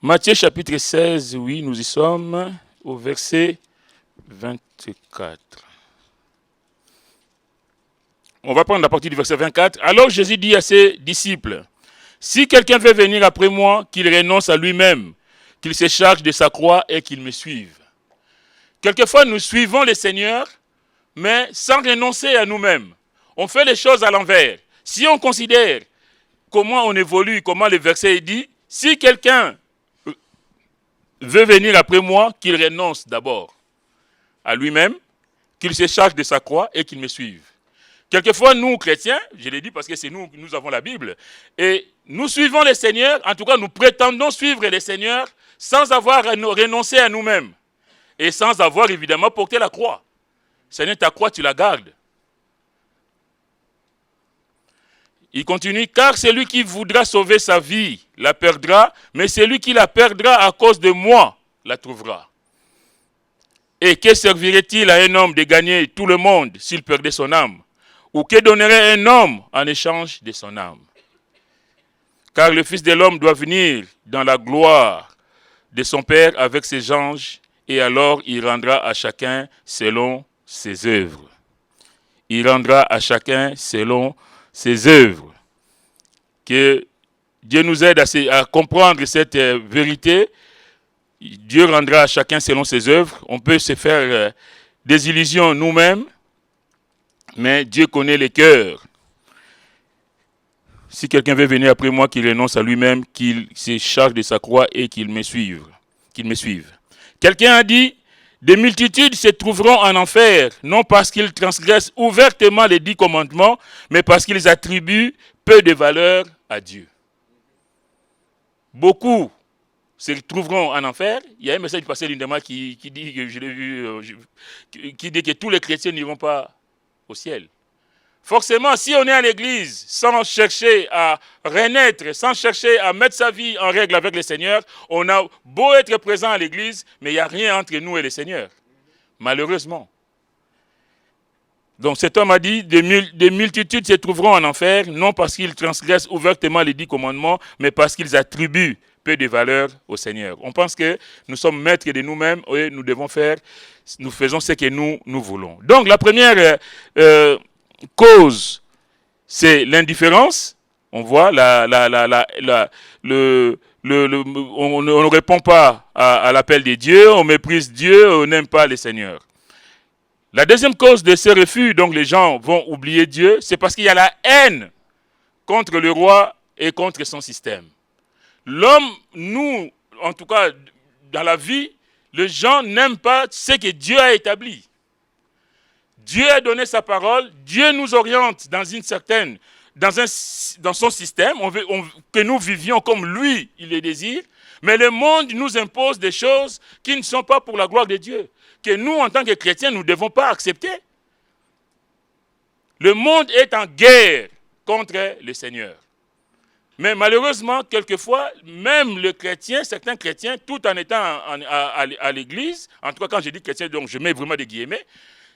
Matthieu chapitre 16, oui, nous y sommes, au verset 24. On va prendre la partie du verset 24. Alors Jésus dit à ses disciples, « Si quelqu'un veut venir après moi, qu'il renonce à lui-même, qu'il se charge de sa croix et qu'il me suive. » Quelquefois, nous suivons le Seigneur, mais sans renoncer à nous-mêmes. On fait les choses à l'envers. Si on considère comment on évolue, comment le verset dit, si quelqu'un veut venir après moi, qu'il renonce d'abord à lui-même, qu'il se charge de sa croix et qu'il me suive. Quelquefois, nous, chrétiens, je l'ai dit parce que c'est nous avons la Bible, et nous suivons le Seigneur, en tout cas, nous prétendons suivre le Seigneur sans avoir renoncé à nous-mêmes et sans avoir évidemment porté la croix. Seigneur, ta croix, tu la gardes. Il continue, car celui qui voudra sauver sa vie la perdra, mais celui qui la perdra à cause de moi la trouvera. Et que servirait-il à un homme de gagner tout le monde s'il perdait son âme? Ou que donnerait un homme en échange de son âme? Car le Fils de l'homme doit venir dans la gloire de son Père avec ses anges, et alors il rendra à chacun selon ses œuvres. Il rendra à chacun selon ses œuvres. Que Dieu nous aide à comprendre cette vérité. Dieu rendra à chacun selon ses œuvres. On peut se faire des illusions nous-mêmes, mais Dieu connaît les cœurs. Si quelqu'un veut venir après moi, qu'il renonce à lui-même, qu'il se charge de sa croix et qu'il me suive. Quelqu'un a dit, des multitudes se trouveront en enfer, non parce qu'ils transgressent ouvertement les 10 commandements, mais parce qu'ils attribuent peu de valeur à Dieu. Beaucoup se trouveront en enfer. Il y a un message du pasteur Lindema qui dit, que je l'ai vu, qui dit que tous les chrétiens n'iront pas au ciel. Forcément, si on est à l'église sans chercher à renaître, sans chercher à mettre sa vie en règle avec le Seigneur, on a beau être présent à l'église, mais il n'y a rien entre nous et le Seigneur. Malheureusement. Donc cet homme a dit, des multitudes se trouveront en enfer, non parce qu'ils transgressent ouvertement les 10 commandements, mais parce qu'ils attribuent peu de valeur au Seigneur. On pense que nous sommes maîtres de nous-mêmes et nous faisons ce que nous voulons. Donc la première cause, c'est l'indifférence. On voit, on ne répond pas à l'appel de Dieu, on méprise Dieu, on n'aime pas le Seigneur. La deuxième cause de ce refus, donc les gens vont oublier Dieu, c'est parce qu'il y a la haine contre le roi et contre son système. L'homme, nous, en tout cas, dans la vie, les gens n'aiment pas ce que Dieu a établi. Dieu a donné sa parole, Dieu nous oriente dans son système, que nous vivions comme lui, il le désire, mais le monde nous impose des choses qui ne sont pas pour la gloire de Dieu, que nous, en tant que chrétiens, nous ne devons pas accepter. Le monde est en guerre contre le Seigneur. Mais malheureusement, quelquefois, même le chrétien, certains chrétiens, tout en étant à l'église, en tout cas quand je dis chrétien, donc je mets vraiment des guillemets,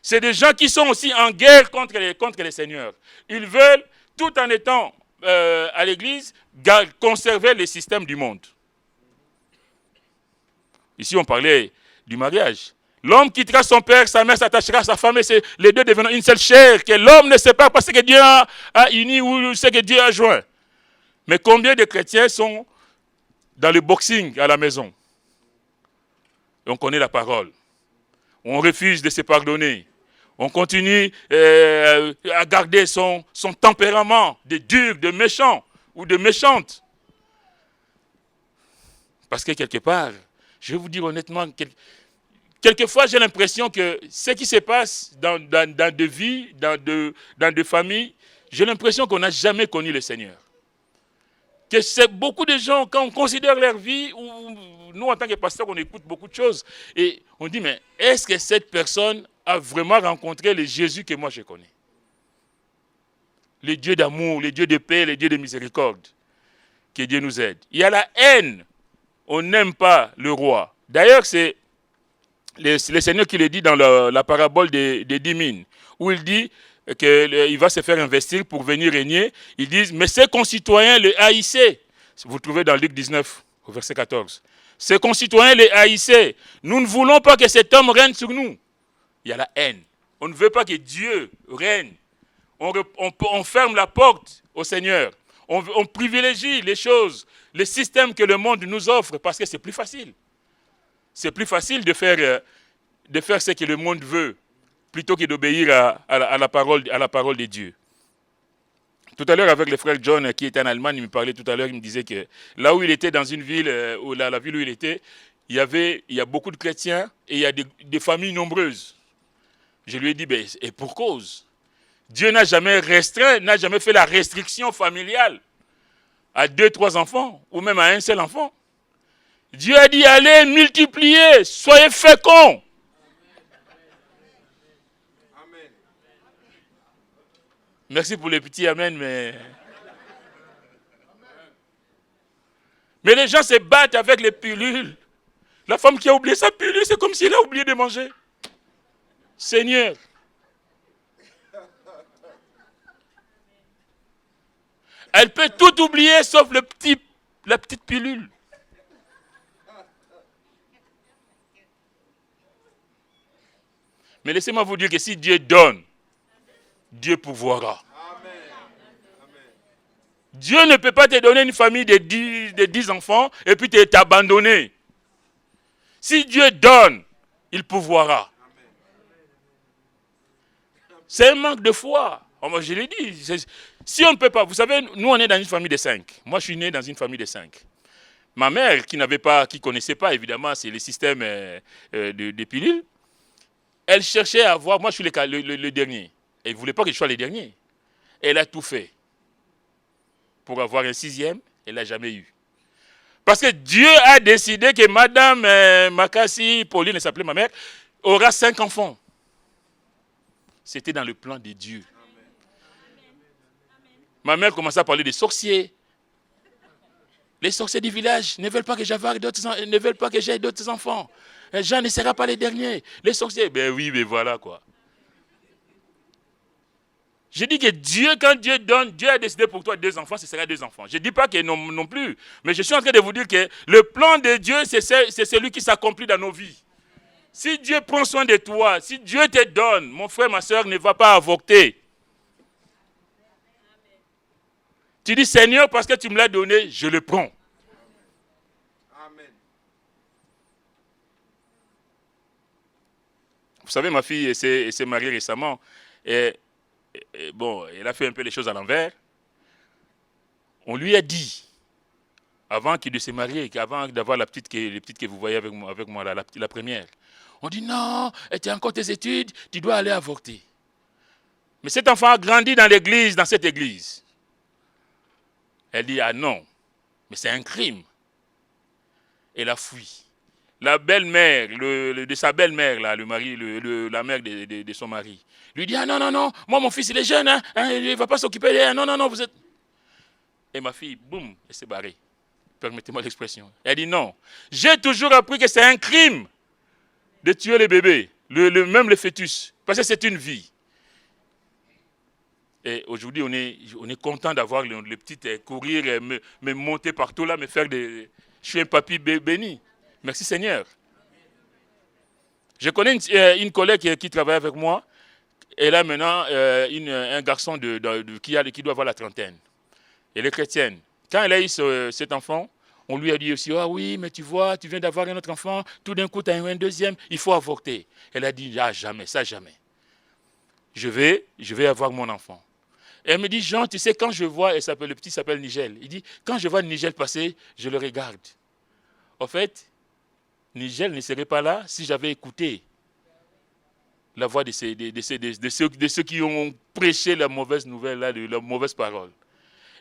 c'est des gens qui sont aussi en guerre contre les seigneurs. Ils veulent, tout en étant à l'église, conserver les systèmes du monde. Ici, on parlait du mariage. L'homme quittera son père, sa mère s'attachera à sa femme, et les deux deviendront une seule chair, que l'homme ne sait pas parce que Dieu a uni ou ce que Dieu a joint. Mais combien de chrétiens sont dans le boxing à la maison? Et on connaît la parole. On refuse de se pardonner. On continue à garder son tempérament de dur, de méchant ou de méchante. Parce que quelque part, je vais vous dire honnêtement, quelquefois j'ai l'impression que ce qui se passe dans des vies, dans des familles, j'ai l'impression qu'on n'a jamais connu le Seigneur. Que c'est beaucoup de gens, quand on considère leur vie, ou nous en tant que pasteurs, on écoute beaucoup de choses, et on dit, mais est-ce que cette personne a vraiment rencontré le Jésus que moi je connais? Le Dieu d'amour, le Dieu de paix, le Dieu de miséricorde. Que Dieu nous aide. Il y a la haine. On n'aime pas le roi. D'ailleurs, c'est le Seigneur qui le dit dans la parabole des 10 mines, où il dit qu'il va se faire investir pour venir régner. Ils disent, mais ses concitoyens le haïssaient. Vous trouvez dans Luc 19, au verset 14. Ses concitoyens le haïssaient. Nous ne voulons pas que cet homme règne sur nous. Il y a la haine. On ne veut pas que Dieu règne. On ferme la porte au Seigneur. On privilégie les choses, les systèmes que le monde nous offre parce que c'est plus facile. C'est plus facile de faire ce que le monde veut plutôt que d'obéir à la parole de Dieu. Tout à l'heure, avec le frère John qui était en Allemagne, il me parlait tout à l'heure, il me disait que là où il était, dans une ville, la ville où il était, il y a beaucoup de chrétiens et il y a des familles nombreuses. Je lui ai dit, et pour cause. Dieu n'a jamais restreint, n'a jamais fait la restriction familiale à 2-3 enfants, ou même à un seul enfant. Dieu a dit, allez, multipliez, soyez féconds. Amen. Merci pour les petits amen, mais les gens se battent avec les pilules. La femme qui a oublié sa pilule, c'est comme si elle a oublié de manger. Seigneur. Elle peut tout oublier sauf la petite pilule. Mais laissez-moi vous dire que si Dieu donne, Dieu pourvoira. Dieu ne peut pas te donner une famille de 10 enfants et puis t'abandonner. Si Dieu donne, il pourvoira. C'est un manque de foi. Moi, je l'ai dit. Si on ne peut pas, vous savez, nous on est dans une famille de 5. Moi je suis né dans une famille de 5. Ma mère qui ne connaissait pas évidemment, c'est le système de pilules. Elle cherchait à avoir, moi je suis le dernier. Elle ne voulait pas que je sois le dernier. Elle a tout fait pour avoir un 6e, elle ne l'a jamais eu. Parce que Dieu a décidé que Madame Makassi, Pauline, elle s'appelait ma mère, aura 5 enfants. C'était dans le plan de Dieu. Ma mère commençait à parler des sorciers. Les sorciers du village ne veulent pas que j'aie d'autres enfants. Jean ne sera pas les derniers. Les sorciers, oui, mais voilà quoi. Je dis que Dieu, quand Dieu donne, Dieu a décidé pour toi 2 enfants, ce sera 2 enfants. Je ne dis pas que non plus, mais je suis en train de vous dire que le plan de Dieu, c'est celui qui s'accomplit dans nos vies. Si Dieu prend soin de toi, si Dieu te donne, mon frère, ma soeur, ne va pas avorter. Tu dis, Seigneur, parce que tu me l'as donné, je le prends. Amen. Vous savez, ma fille s'est mariée récemment. Et elle a fait un peu les choses à l'envers. On lui a dit, avant qu'il de se marier, avant d'avoir les petites que vous voyez avec moi la première, on dit non, tu as encore tes études, tu dois aller avorter. Mais cet enfant a grandi dans cette église. Elle dit, ah non, mais c'est un crime. Elle a fui. La belle-mère, de sa belle-mère, là, le mari, la mère de son mari, lui dit, ah non, moi mon fils il est jeune, il ne va pas s'occuper de elle, non, vous êtes... Et ma fille, boum, elle s'est barrée. Permettez-moi l'expression. Elle dit non, j'ai toujours appris que c'est un crime de tuer les bébés, même le fœtus, parce que c'est une vie. Et aujourd'hui, on est content d'avoir les petites courir, me monter partout là, me faire des... Je suis un papy béni. Merci Seigneur. Je connais une collègue qui travaille avec moi. Elle a maintenant un garçon qui doit avoir la trentaine. Elle est chrétienne. Quand elle a eu cet enfant, on lui a dit aussi, ah oui, mais tu vois, tu viens d'avoir un autre enfant, tout d'un coup, tu as un deuxième, il faut avorter. Elle a dit, ah jamais, ça jamais. Je vais avoir mon enfant. Et elle me dit, Jean, tu sais, quand je vois, le petit s'appelle Nigel, il dit, quand je vois Nigel passer, je le regarde. En fait, Nigel ne serait pas là si j'avais écouté la voix de ceux qui ont prêché la mauvaise nouvelle, la mauvaise parole.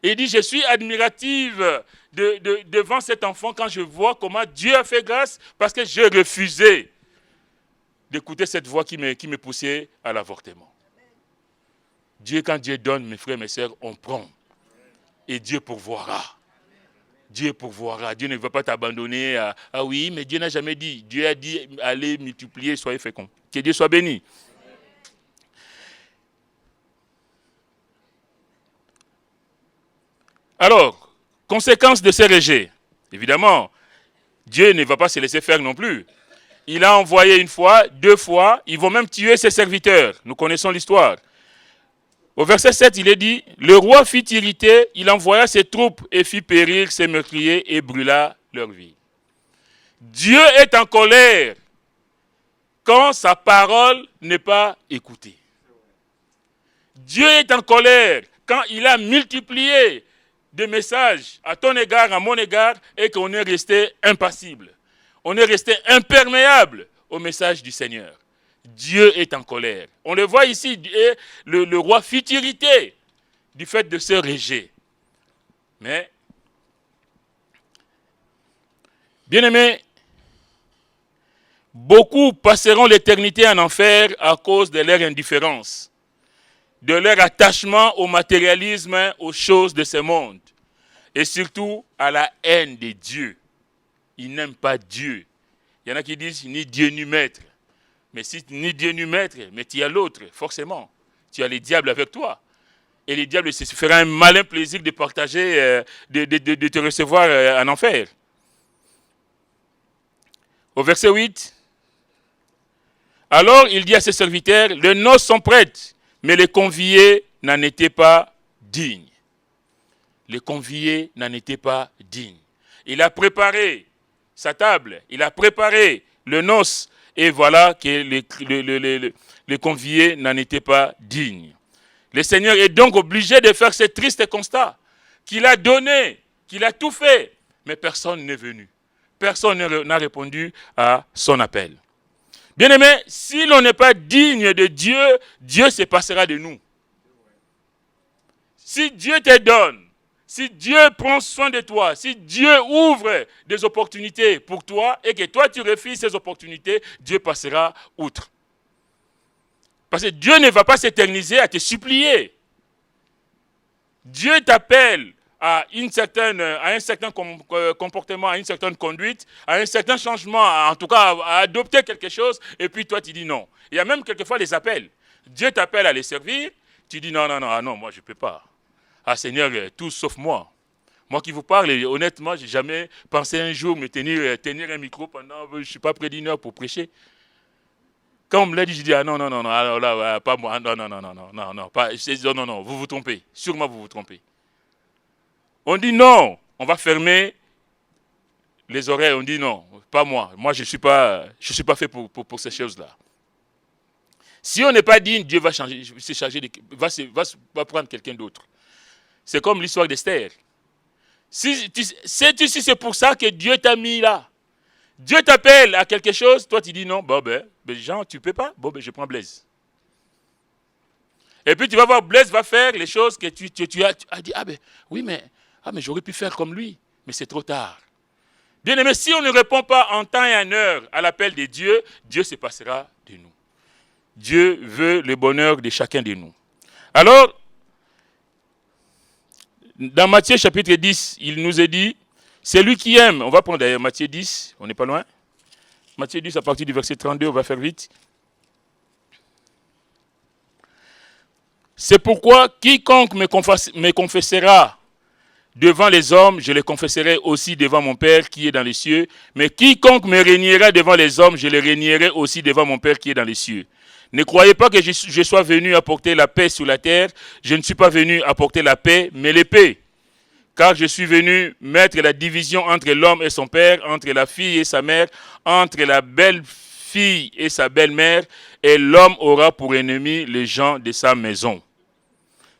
Et il dit, je suis admirative devant cet enfant quand je vois comment Dieu a fait grâce parce que j'ai refusé d'écouter cette voix qui me poussait à l'avortement. Dieu, quand Dieu donne, mes frères, mes sœurs, on prend. Et Dieu pourvoira. Dieu pourvoira. Dieu ne va pas t'abandonner. Ah oui, mais Dieu n'a jamais dit. Dieu a dit, allez multiplier, soyez féconds. Que Dieu soit béni. Alors, conséquence de ces rejets. Évidemment, Dieu ne va pas se laisser faire non plus. Il a envoyé une fois, 2 fois, ils vont même tuer ses serviteurs. Nous connaissons l'histoire. Au verset 7, il est dit, le roi fit irriter, il envoya ses troupes et fit périr ses meurtriers et brûla leur vie. Dieu est en colère quand sa parole n'est pas écoutée. Dieu est en colère quand il a multiplié des messages à ton égard, à mon égard, et qu'on est resté impassible. On est resté imperméable au message du Seigneur. Dieu est en colère. On le voit ici, et le roi fut irrité du fait de ce rejet. Mais, bien aimé, beaucoup passeront l'éternité en enfer à cause de leur indifférence, de leur attachement au matérialisme, aux choses de ce monde, et surtout à la haine de Dieu. Ils n'aiment pas Dieu. Il y en a qui disent ni Dieu ni maître. Mais si ni Dieu ni maître, mais tu as l'autre, forcément. Tu as les diables avec toi. Et les diables se feront un malin plaisir de partager, de te recevoir en enfer. Au verset 8, alors il dit à ses serviteurs, les noces sont prêtes, mais les conviés n'en étaient pas dignes. Les conviés n'en étaient pas dignes. Il a préparé sa table, il a préparé le noce, et voilà que les conviés n'en étaient pas dignes. Le Seigneur est donc obligé de faire ce triste constat, qu'il a donné, qu'il a tout fait, mais personne n'est venu. Personne n'a répondu à son appel. Bien-aimé, si l'on n'est pas digne de Dieu, Dieu se passera de nous. Si Dieu te donne, si Dieu prend soin de toi, si Dieu ouvre des opportunités pour toi et que toi tu refuses ces opportunités, Dieu passera outre. Parce que Dieu ne va pas s'éterniser à te supplier. Dieu t'appelle à un certain comportement, à une certaine conduite, à un certain changement, en tout cas à adopter quelque chose, et puis toi tu dis non. Il y a même quelquefois des appels. Dieu t'appelle à les servir, tu dis non, moi je ne peux pas. Ah Seigneur, tout sauf moi. Moi qui vous parle, honnêtement, je n'ai jamais pensé un jour me tenir un micro pendant, je ne suis pas près d'une heure pour prêcher. Quand on me l'a dit, je dis, ah non, alors là, pas moi, non, vous vous trompez, sûrement vous vous trompez. On dit non, on va fermer les oreilles, on dit non, pas moi, je ne suis pas fait pour ces choses-là. Si on n'est pas digne, Dieu va prendre quelqu'un d'autre. C'est comme l'histoire d'Esther. Sais-tu si c'est pour ça que Dieu t'a mis là? Dieu t'appelle à quelque chose, toi tu dis non, Jean, tu ne peux pas? Je prends Blaise. Et puis tu vas voir, Blaise va faire les choses que tu as dit, mais j'aurais pu faire comme lui, mais c'est trop tard. Bien aimé, si on ne répond pas en temps et en heure à l'appel de Dieu, Dieu se passera de nous. Dieu veut le bonheur de chacun de nous. Alors, dans Matthieu chapitre 10, il nous est dit, c'est lui qui aime. On va prendre d'ailleurs Matthieu 10, on n'est pas loin. Matthieu 10 à partir du verset 32, on va faire vite. C'est pourquoi quiconque me confessera devant les hommes, je les confesserai aussi devant mon Père qui est dans les cieux. Mais quiconque me reniera devant les hommes, je le renierai aussi devant mon Père qui est dans les cieux. Ne croyez pas que je sois venu apporter la paix sur la terre. Je ne suis pas venu apporter la paix, mais l'épée. Car je suis venu mettre la division entre l'homme et son père, entre la fille et sa mère, entre la belle-fille et sa belle-mère, et l'homme aura pour ennemi les gens de sa maison.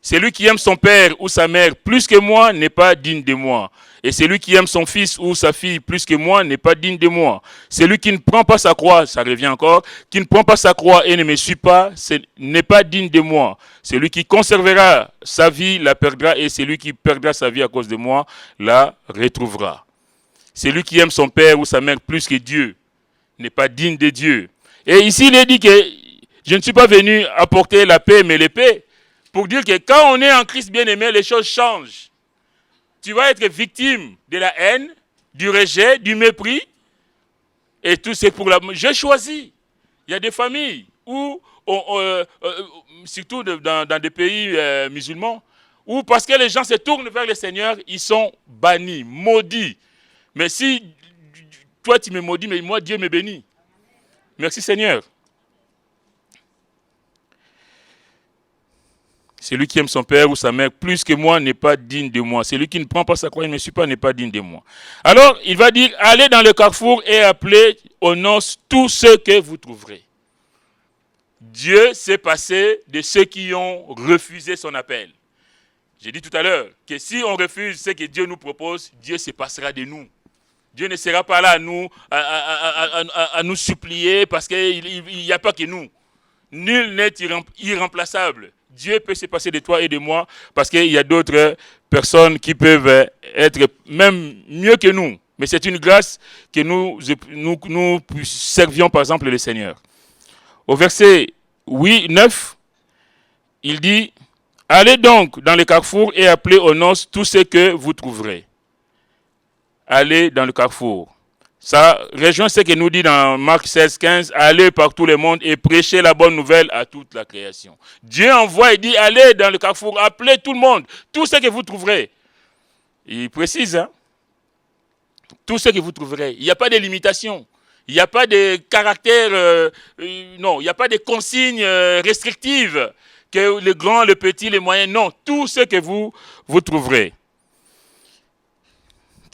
Celui qui aime son père ou sa mère plus que moi n'est pas digne de moi. Et celui qui aime son fils ou sa fille plus que moi n'est pas digne de moi. Celui qui ne prend pas sa croix, ça revient encore, qui ne prend pas sa croix et ne me suit pas, n'est pas digne de moi. Celui qui conservera sa vie la perdra, et celui qui perdra sa vie à cause de moi la retrouvera. Celui qui aime son père ou sa mère plus que Dieu n'est pas digne de Dieu. Et ici, il est dit que je ne suis pas venu apporter la paix, mais l'épée. Pour dire que quand on est en Christ bien-aimé, les choses changent. Tu vas être victime de la haine, du rejet, du mépris. Et tout c'est pour la... J'ai choisi. Il y a des familles où, surtout dans des pays musulmans, où parce que les gens se tournent vers le Seigneur, ils sont bannis, maudits. Mais si toi tu me maudis, mais moi Dieu me bénit. Merci Seigneur. Celui qui aime son père ou sa mère plus que moi n'est pas digne de moi. Celui qui ne prend pas sa croix et ne me suit pas n'est pas digne de moi. Alors, il va dire, allez dans le carrefour et appelez aux noces tous ceux que vous trouverez. Dieu s'est passé de ceux qui ont refusé son appel. J'ai dit tout à l'heure que si on refuse ce que Dieu nous propose, Dieu se passera de nous. Dieu ne sera pas là à nous supplier parce qu'il n'y a pas que nous. Nul n'est irremplaçable. Dieu peut se passer de toi et de moi parce qu'il y a d'autres personnes qui peuvent être même mieux que nous. Mais c'est une grâce que nous servions par exemple le Seigneur. Au verset 9, il dit, allez donc dans le carrefour et appelez aux noces tous ceux que vous trouverez. Allez dans le carrefour. Ça rejoint ce que nous dit dans Marc 16, 15, allez par tout le monde et prêchez la bonne nouvelle à toute la création. Dieu envoie et dit, allez dans le carrefour, appelez tout le monde, tout ce que vous trouverez. Il précise, hein? Tout ce que vous trouverez. Il n'y a pas de limitation. Il n'y a pas de caractère, non, il n'y a pas de consignes restrictives, que les grands, les petits, les moyens, non, tout ce que vous trouverez.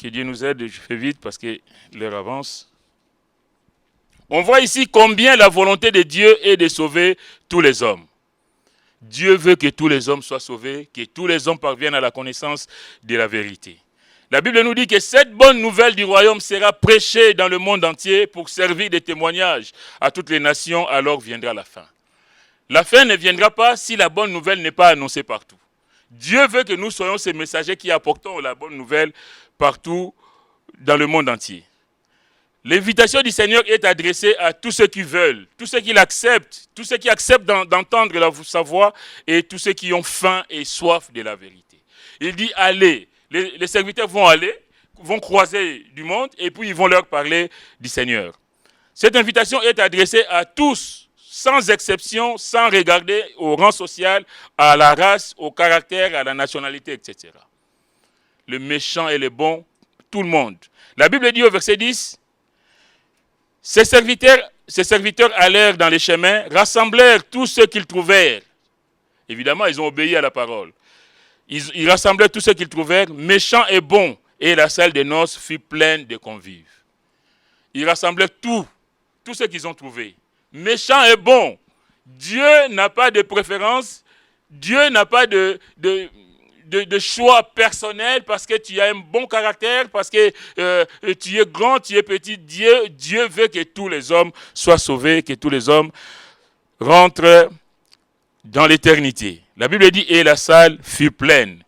Que Dieu nous aide, je fais vite parce que l'heure avance. On voit ici combien la volonté de Dieu est de sauver tous les hommes. Dieu veut que tous les hommes soient sauvés, que tous les hommes parviennent à la connaissance de la vérité. La Bible nous dit que cette bonne nouvelle du royaume sera prêchée dans le monde entier pour servir de témoignage à toutes les nations, alors viendra la fin. La fin ne viendra pas si la bonne nouvelle n'est pas annoncée partout. Dieu veut que nous soyons ces messagers qui apportons la bonne nouvelle partout dans le monde entier. L'invitation du Seigneur est adressée à tous ceux qui veulent, tous ceux qui l'acceptent, tous ceux qui acceptent d'entendre sa voix et tous ceux qui ont faim et soif de la vérité. Il dit allez, les serviteurs vont aller, vont croiser du monde et puis ils vont leur parler du Seigneur. Cette invitation est adressée à tous, sans exception, sans regarder au rang social, à la race, au caractère, à la nationalité, etc. Le méchant et le bon, tout le monde. La Bible dit au verset 10, ces serviteurs allèrent dans les chemins, rassemblèrent tous ceux qu'ils trouvèrent. Évidemment, ils ont obéi à la parole. Ils rassemblèrent tous ceux qu'ils trouvèrent, méchants et bons, et la salle des noces fut pleine de convives. Ils rassemblèrent tous ceux qu'ils ont trouvés, méchants et bons. Dieu n'a pas de préférence, Dieu n'a pas de choix personnel parce que tu as un bon caractère, parce que tu es grand, tu es petit. Dieu veut que tous les hommes soient sauvés, que tous les hommes rentrent dans l'éternité. La Bible dit, et la salle fut pleine.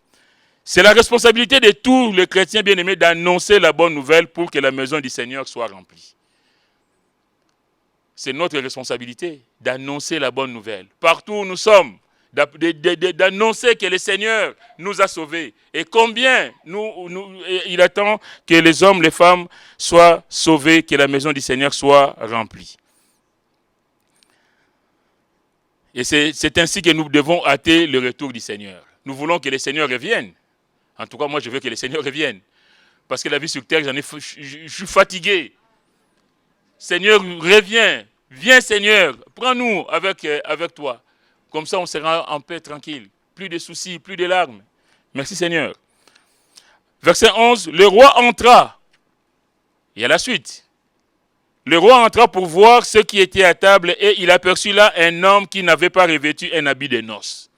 C'est la responsabilité de tous les chrétiens bien-aimés d'annoncer la bonne nouvelle pour que la maison du Seigneur soit remplie. C'est notre responsabilité d'annoncer la bonne nouvelle. Partout où nous sommes, d'annoncer que le Seigneur nous a sauvés. Et combien il attend que les hommes, les femmes soient sauvés, que la maison du Seigneur soit remplie. Et c'est ainsi que nous devons hâter le retour du Seigneur. Nous voulons que le Seigneur revienne. En tout cas, moi, je veux que le Seigneur revienne. Parce que la vie sur terre, je suis fatigué. Seigneur, reviens. Viens, Seigneur. Prends-nous avec toi. Comme ça, on sera en paix, tranquille. Plus de soucis, plus de larmes. Merci, Seigneur. Verset 11. Le roi entra. Il y a la suite. Le roi entra pour voir ceux qui étaient à table et il aperçut là un homme qui n'avait pas revêtu un habit de noces.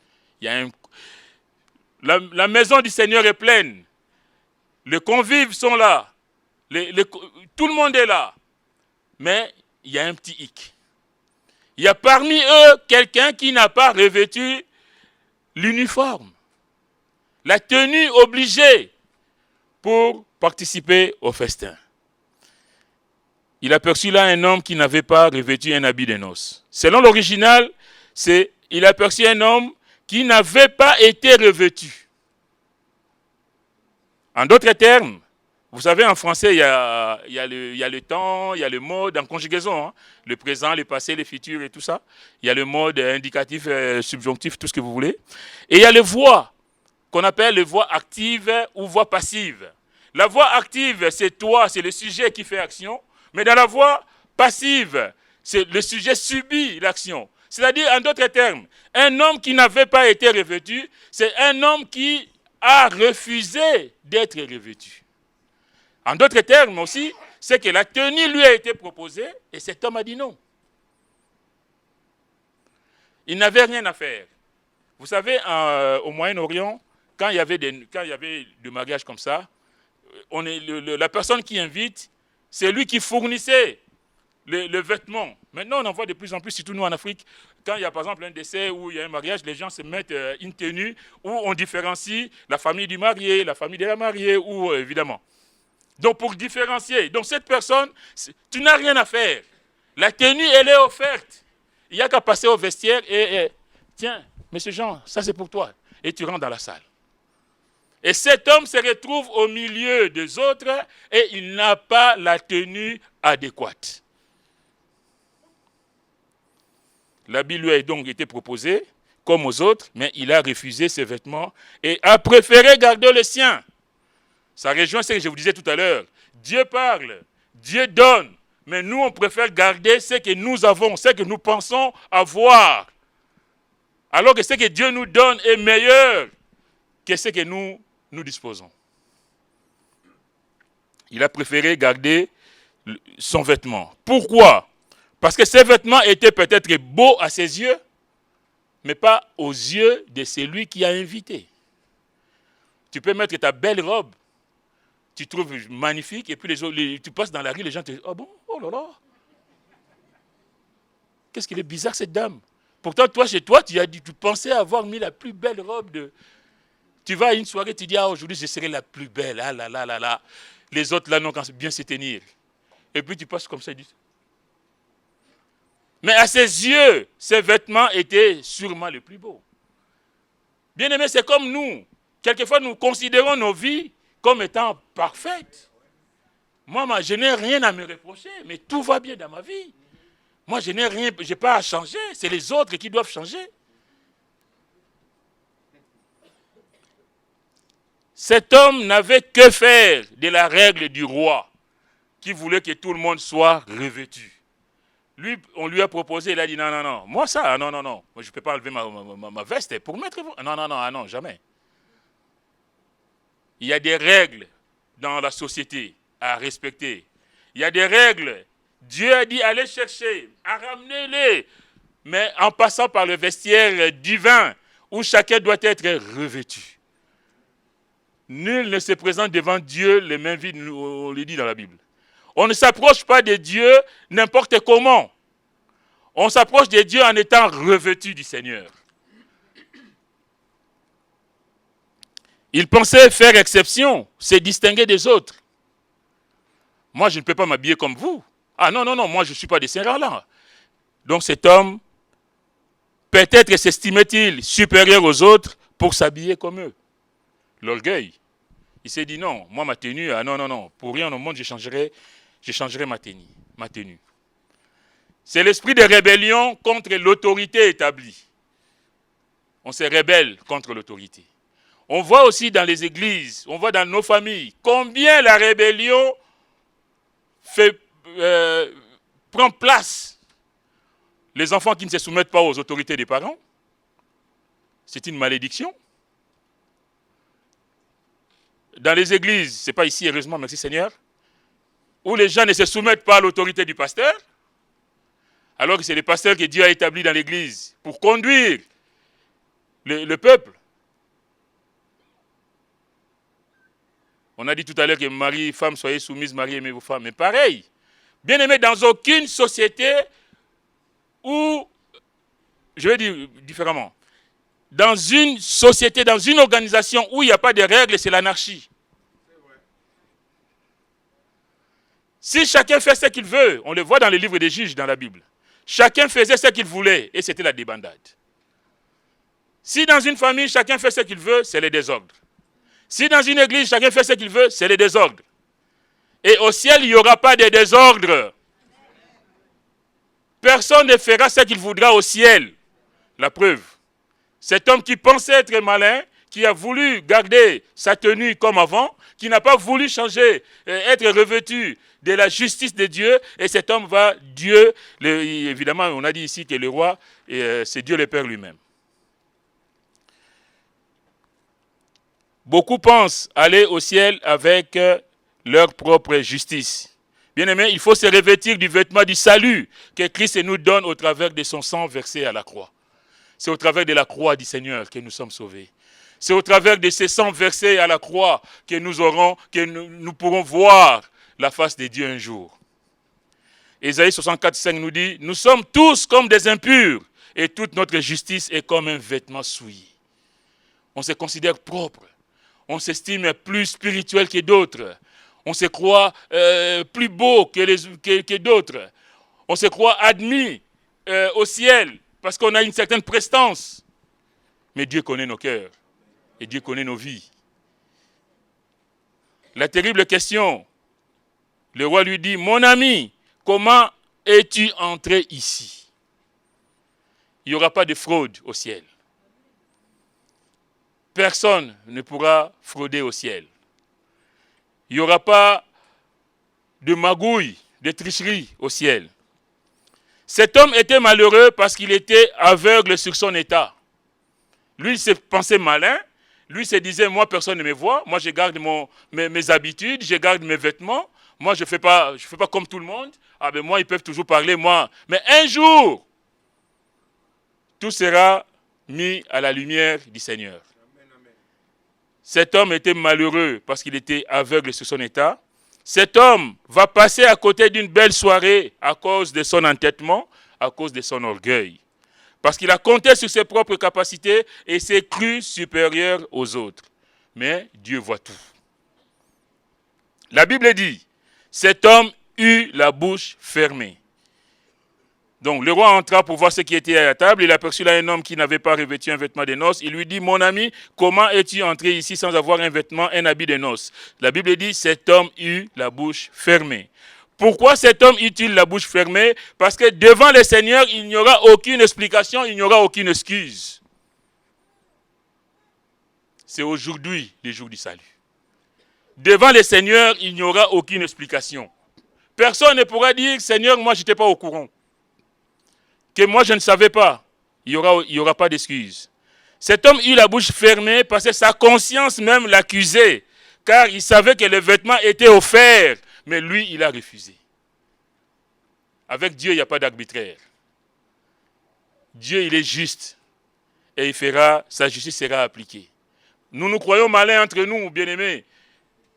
La maison du Seigneur est pleine. Les convives sont là. Tout le monde est là. Mais il y a un petit hic. Il y a parmi eux quelqu'un qui n'a pas revêtu l'uniforme. La tenue obligée pour participer au festin. Il aperçut là un homme qui n'avait pas revêtu un habit de noces. Selon l'original, il aperçut un homme qui n'avait pas été revêtu. En d'autres termes, vous savez, en français, il y a le temps, il y a le mode en conjugaison, hein, le présent, le passé, le futur et tout ça. Il y a le mode indicatif, subjonctif, tout ce que vous voulez. Et il y a les voix, qu'on appelle les voix actives ou voix passives. La voix active, c'est toi, c'est le sujet qui fait action. Mais dans la voix passive, c'est le sujet subit l'action. C'est-à-dire, en d'autres termes, un homme qui n'avait pas été revêtu, c'est un homme qui a refusé d'être revêtu. En d'autres termes aussi, c'est que la tenue lui a été proposée et cet homme a dit non. Il n'avait rien à faire. Vous savez, au Moyen-Orient, quand il y avait des mariages comme ça, la personne qui invite, c'est lui qui fournissait le vêtement. Maintenant, on en voit de plus en plus, surtout nous en Afrique, quand il y a par exemple un décès ou il y a un mariage, les gens se mettent une tenue où on différencie la famille du marié, la famille de la mariée, ou évidemment. Donc pour différencier, donc cette personne, tu n'as rien à faire. La tenue, elle est offerte. Il n'y a qu'à passer au vestiaire et tiens, monsieur Jean, ça c'est pour toi. Et tu rentres dans la salle. Et cet homme se retrouve au milieu des autres et il n'a pas la tenue adéquate. L'habit lui a donc été proposé, comme aux autres, mais il a refusé ses vêtements et a préféré garder le sien. Ça rejoint ce que je vous disais tout à l'heure. Dieu parle, Dieu donne, mais nous on préfère garder ce que nous avons, ce que nous pensons avoir. Alors que ce que Dieu nous donne est meilleur que ce que nous disposons. Il a préféré garder son vêtement. Pourquoi? Parce que ces vêtements étaient peut-être beaux à ses yeux, mais pas aux yeux de celui qui a invité. Tu peux mettre ta belle robe, tu trouves magnifique, et puis tu passes dans la rue, les gens te disent « Ah bon? Oh là là! Qu'est-ce qu'il est bizarre cette dame ?» Pourtant, toi, chez toi, tu pensais avoir mis la plus belle robe de... Tu vas à une soirée, tu dis, ah, aujourd'hui, je serai la plus belle. Ah là là là là. Les autres, là, n'ont qu'à bien se tenir. Et puis, tu passes comme ça. Mais à ses yeux, ses vêtements étaient sûrement les plus beaux. Bien aimé, c'est comme nous. Quelquefois, nous considérons nos vies comme étant parfaites. Moi, je n'ai rien à me reprocher, mais tout va bien dans ma vie. Moi, je n'ai pas à changer. C'est les autres qui doivent changer. Cet homme n'avait que faire de la règle du roi, qui voulait que tout le monde soit revêtu. Lui, on lui a proposé, il a dit non, non, non. Moi, ça, non, non, non. Moi, je ne peux pas enlever ma veste pour mettre... Non, non, non, ah non, jamais. Il y a des règles dans la société à respecter. Il y a des règles. Dieu a dit, allez chercher, ramenez-les. Mais en passant par le vestiaire divin, où chacun doit être revêtu. Nul ne se présente devant Dieu les mains vides, on le dit dans la Bible. On ne s'approche pas de Dieu n'importe comment. On s'approche de Dieu en étant revêtu du Seigneur. Il pensait faire exception, se distinguer des autres. Moi, je ne peux pas m'habiller comme vous. Ah non, non, non, moi je ne suis pas de ces rangs-là. Donc cet homme, peut-être s'estimait-il supérieur aux autres pour s'habiller comme eux. L'orgueil. Il s'est dit non, moi ma tenue, ah non, non, non, pour rien au monde je changerai ma tenue. C'est l'esprit de rébellion contre l'autorité établie. On se rebelle contre l'autorité. On voit aussi dans les églises, on voit dans nos familles, combien la rébellion prend place. Les enfants qui ne se soumettent pas aux autorités des parents, c'est une malédiction. Dans les églises, ce n'est pas ici, heureusement, merci Seigneur, où les gens ne se soumettent pas à l'autorité du pasteur, alors que c'est le pasteur que Dieu a établi dans l'église pour conduire le peuple. On a dit tout à l'heure que Marie, femme, soyez soumises, Marie, aimez vos femmes. Mais pareil, bien aimé, dans aucune société où, je vais dire différemment, dans une société, dans une organisation où il n'y a pas de règles, c'est l'anarchie. Si chacun fait ce qu'il veut, on le voit dans les livres des juges dans la Bible, chacun faisait ce qu'il voulait et c'était la débandade. Si dans une famille, chacun fait ce qu'il veut, c'est le désordre. Si dans une église, chacun fait ce qu'il veut, c'est le désordre. Et au ciel, il n'y aura pas de désordre. Personne ne fera ce qu'il voudra au ciel. La preuve. Cet homme qui pensait être malin, qui a voulu garder sa tenue comme avant, qui n'a pas voulu changer, être revêtu de la justice de Dieu, et cet homme va, Dieu, évidemment on a dit ici que le roi, c'est Dieu le Père lui-même. Beaucoup pensent aller au ciel avec leur propre justice. Bien-aimés, il faut se revêtir du vêtement du salut que Christ nous donne au travers de son sang versé à la croix. C'est au travers de la croix du Seigneur que nous sommes sauvés. C'est au travers de ce sang versé à la croix que nous pourrons voir la face de Dieu un jour. Ésaïe 64,5 nous dit, nous sommes tous comme des impurs et toute notre justice est comme un vêtement souillé. On se considère propre. On s'estime plus spirituel que d'autres. On se croit plus beau que d'autres. On se croit admis au ciel parce qu'on a une certaine prestance. Mais Dieu connaît nos cœurs et Dieu connaît nos vies. La terrible question, le roi lui dit, mon ami, comment es-tu entré ici? Il n'y aura pas de fraude au ciel. Personne ne pourra frauder au ciel. Il n'y aura pas de magouille, de tricherie au ciel. Cet homme était malheureux parce qu'il était aveugle sur son état. Lui, il se pensait malin. Lui, il se disait, moi, personne ne me voit. Moi, je garde mes habitudes, je garde mes vêtements. Moi, je ne fais pas comme tout le monde. Ah ben moi, ils peuvent toujours parler, moi. Mais un jour, tout sera mis à la lumière du Seigneur. Cet homme était malheureux parce qu'il était aveugle sur son état. Cet homme va passer à côté d'une belle soirée à cause de son entêtement, à cause de son orgueil. Parce qu'il a compté sur ses propres capacités et s'est cru supérieur aux autres. Mais Dieu voit tout. La Bible dit, cet homme eut la bouche fermée. Donc le roi entra pour voir ce qui était à la table. Il aperçut là un homme qui n'avait pas revêtu un vêtement de noces. Il lui dit, mon ami, comment es-tu entré ici sans avoir un vêtement, un habit de noces? La Bible dit, cet homme eut la bouche fermée. Pourquoi cet homme eut-il la bouche fermée? Parce que devant le Seigneur, il n'y aura aucune explication, il n'y aura aucune excuse. C'est aujourd'hui le jour du salut. Devant le Seigneur, il n'y aura aucune explication. Personne ne pourra dire, Seigneur, moi je n'étais pas au courant. Que moi je ne savais pas, il n'y aura pas d'excuse. Cet homme eut la bouche fermée parce que sa conscience même l'accusait, car il savait que le vêtement était offert, mais lui il a refusé. Avec Dieu il n'y a pas d'arbitraire. Dieu il est juste et il fera, sa justice sera appliquée. Nous nous croyons malins entre nous, bien-aimés,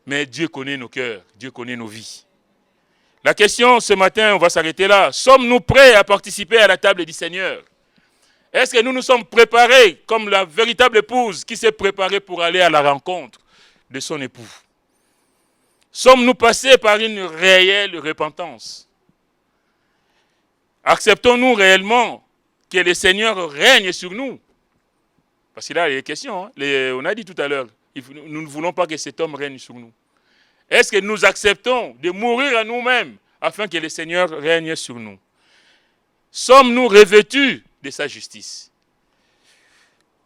mais Dieu connaît nos cœurs, Dieu connaît nos vies. La question ce matin, on va s'arrêter là. Sommes-nous prêts à participer à la table du Seigneur? Est-ce que nous nous sommes préparés comme la véritable épouse qui s'est préparée pour aller à la rencontre de son époux? Sommes-nous passés par une réelle repentance? Acceptons-nous réellement que le Seigneur règne sur nous? Parce que là, il y a des questions. Hein? On a dit tout à l'heure, nous ne voulons pas que cet homme règne sur nous. Est-ce que nous acceptons de mourir à nous-mêmes afin que le Seigneur règne sur nous? Sommes-nous revêtus de sa justice?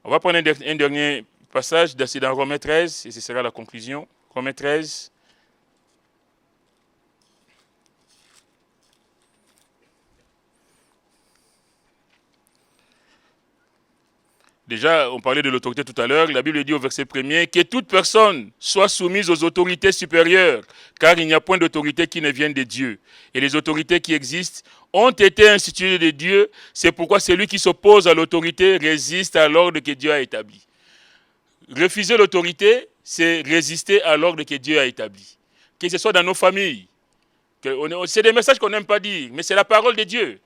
On va prendre un dernier passage, c'est dans Romains 13, et ce sera la conclusion. Romains 13. Déjà, on parlait de l'autorité tout à l'heure. La Bible dit au verset 1er que toute personne soit soumise aux autorités supérieures, car il n'y a point d'autorité qui ne vienne de Dieu. Et les autorités qui existent ont été instituées de Dieu. C'est pourquoi celui qui s'oppose à l'autorité résiste à l'ordre que Dieu a établi. Refuser l'autorité, c'est résister à l'ordre que Dieu a établi. Que ce soit dans nos familles. C'est des messages qu'on n'aime pas dire, mais c'est la parole de Dieu.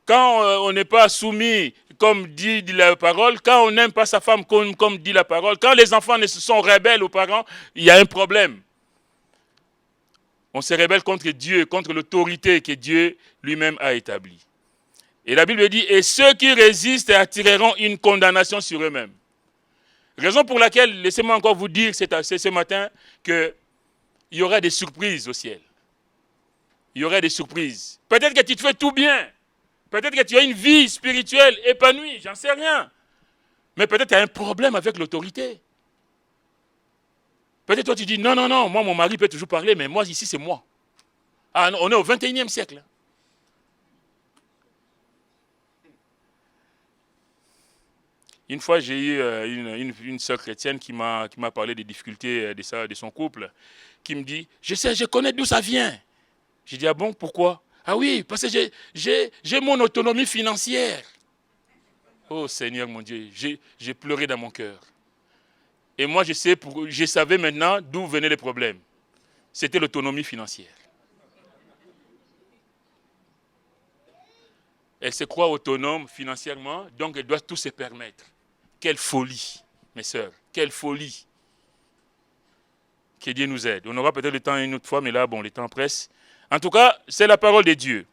Quand on n'est pas soumis, comme dit la parole, quand on n'aime pas sa femme, comme dit la parole, quand les enfants sont rebelles aux parents, il y a un problème. On se rebelle contre Dieu, contre l'autorité que Dieu lui-même a établie. Et la Bible dit, et ceux qui résistent attireront une condamnation sur eux-mêmes. Raison pour laquelle, laissez-moi encore vous dire ce matin, qu'il y aura des surprises au ciel. Il y aura des surprises. Peut-être que tu te fais tout bien. Peut-être que tu as une vie spirituelle épanouie, j'en sais rien. Mais peut-être que tu as un problème avec l'autorité. Peut-être toi tu dis, non, moi mon mari peut toujours parler, mais moi ici c'est moi. Ah, on est au 21e siècle. Une fois j'ai eu une sœur chrétienne qui m'a parlé des difficultés de son couple, qui me dit, je connais d'où ça vient. J'ai dit, ah bon, pourquoi ? Ah oui, parce que j'ai mon autonomie financière. Oh Seigneur mon Dieu, j'ai pleuré dans mon cœur. Et moi je savais maintenant d'où venaient les problèmes. C'était l'autonomie financière. Elle se croit autonome financièrement, donc elle doit tout se permettre. Quelle folie, mes sœurs, quelle folie. Que Dieu nous aide. On aura peut-être le temps une autre fois, mais là, bon, le temps presse. En tout cas, c'est la parole de Dieu.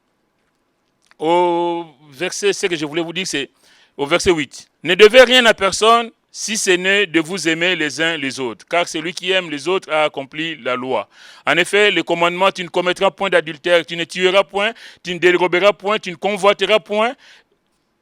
Au verset, ce que je voulais vous dire, c'est au verset 8. Ne devez rien à personne si ce n'est de vous aimer les uns les autres, car celui qui aime les autres a accompli la loi. En effet, le commandement, tu ne commettras point d'adultère, tu ne tueras point, tu ne déroberas point, tu ne convoiteras point.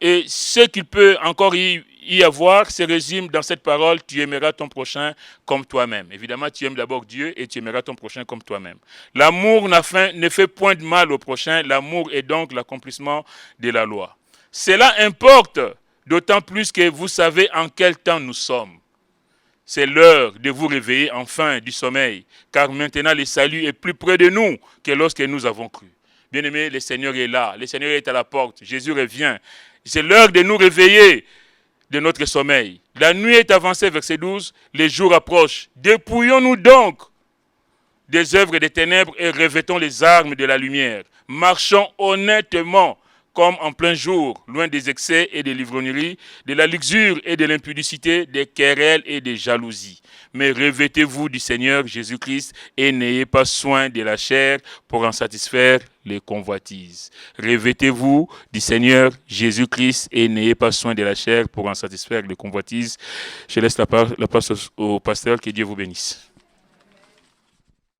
Et ce qu'il peut encore y avoir se résume dans cette parole, tu aimeras ton prochain comme toi-même. Évidemment, tu aimes d'abord Dieu et tu aimeras ton prochain comme toi-même. L'amour ne fait point de mal au prochain, l'amour est donc l'accomplissement de la loi. Cela importe d'autant plus que vous savez en quel temps nous sommes. C'est l'heure de vous réveiller enfin du sommeil, car maintenant le salut est plus près de nous que lorsque nous avons cru. Bien-aimés, le Seigneur est là, le Seigneur est à la porte, Jésus revient. C'est l'heure de nous réveiller de notre sommeil. La nuit est avancée, verset 12, les jours approchent. Dépouillons-nous donc des œuvres des ténèbres et revêtons les armes de la lumière. Marchons honnêtement comme en plein jour, loin des excès et des livrogneries, de la luxure et de l'impudicité, des querelles et des jalousies. Mais revêtez-vous du Seigneur Jésus-Christ et n'ayez pas soin de la chair pour en satisfaire les convoitises. Revêtez-vous du Seigneur Jésus-Christ et n'ayez pas soin de la chair pour en satisfaire les convoitises. Je laisse la place au pasteur, que Dieu vous bénisse.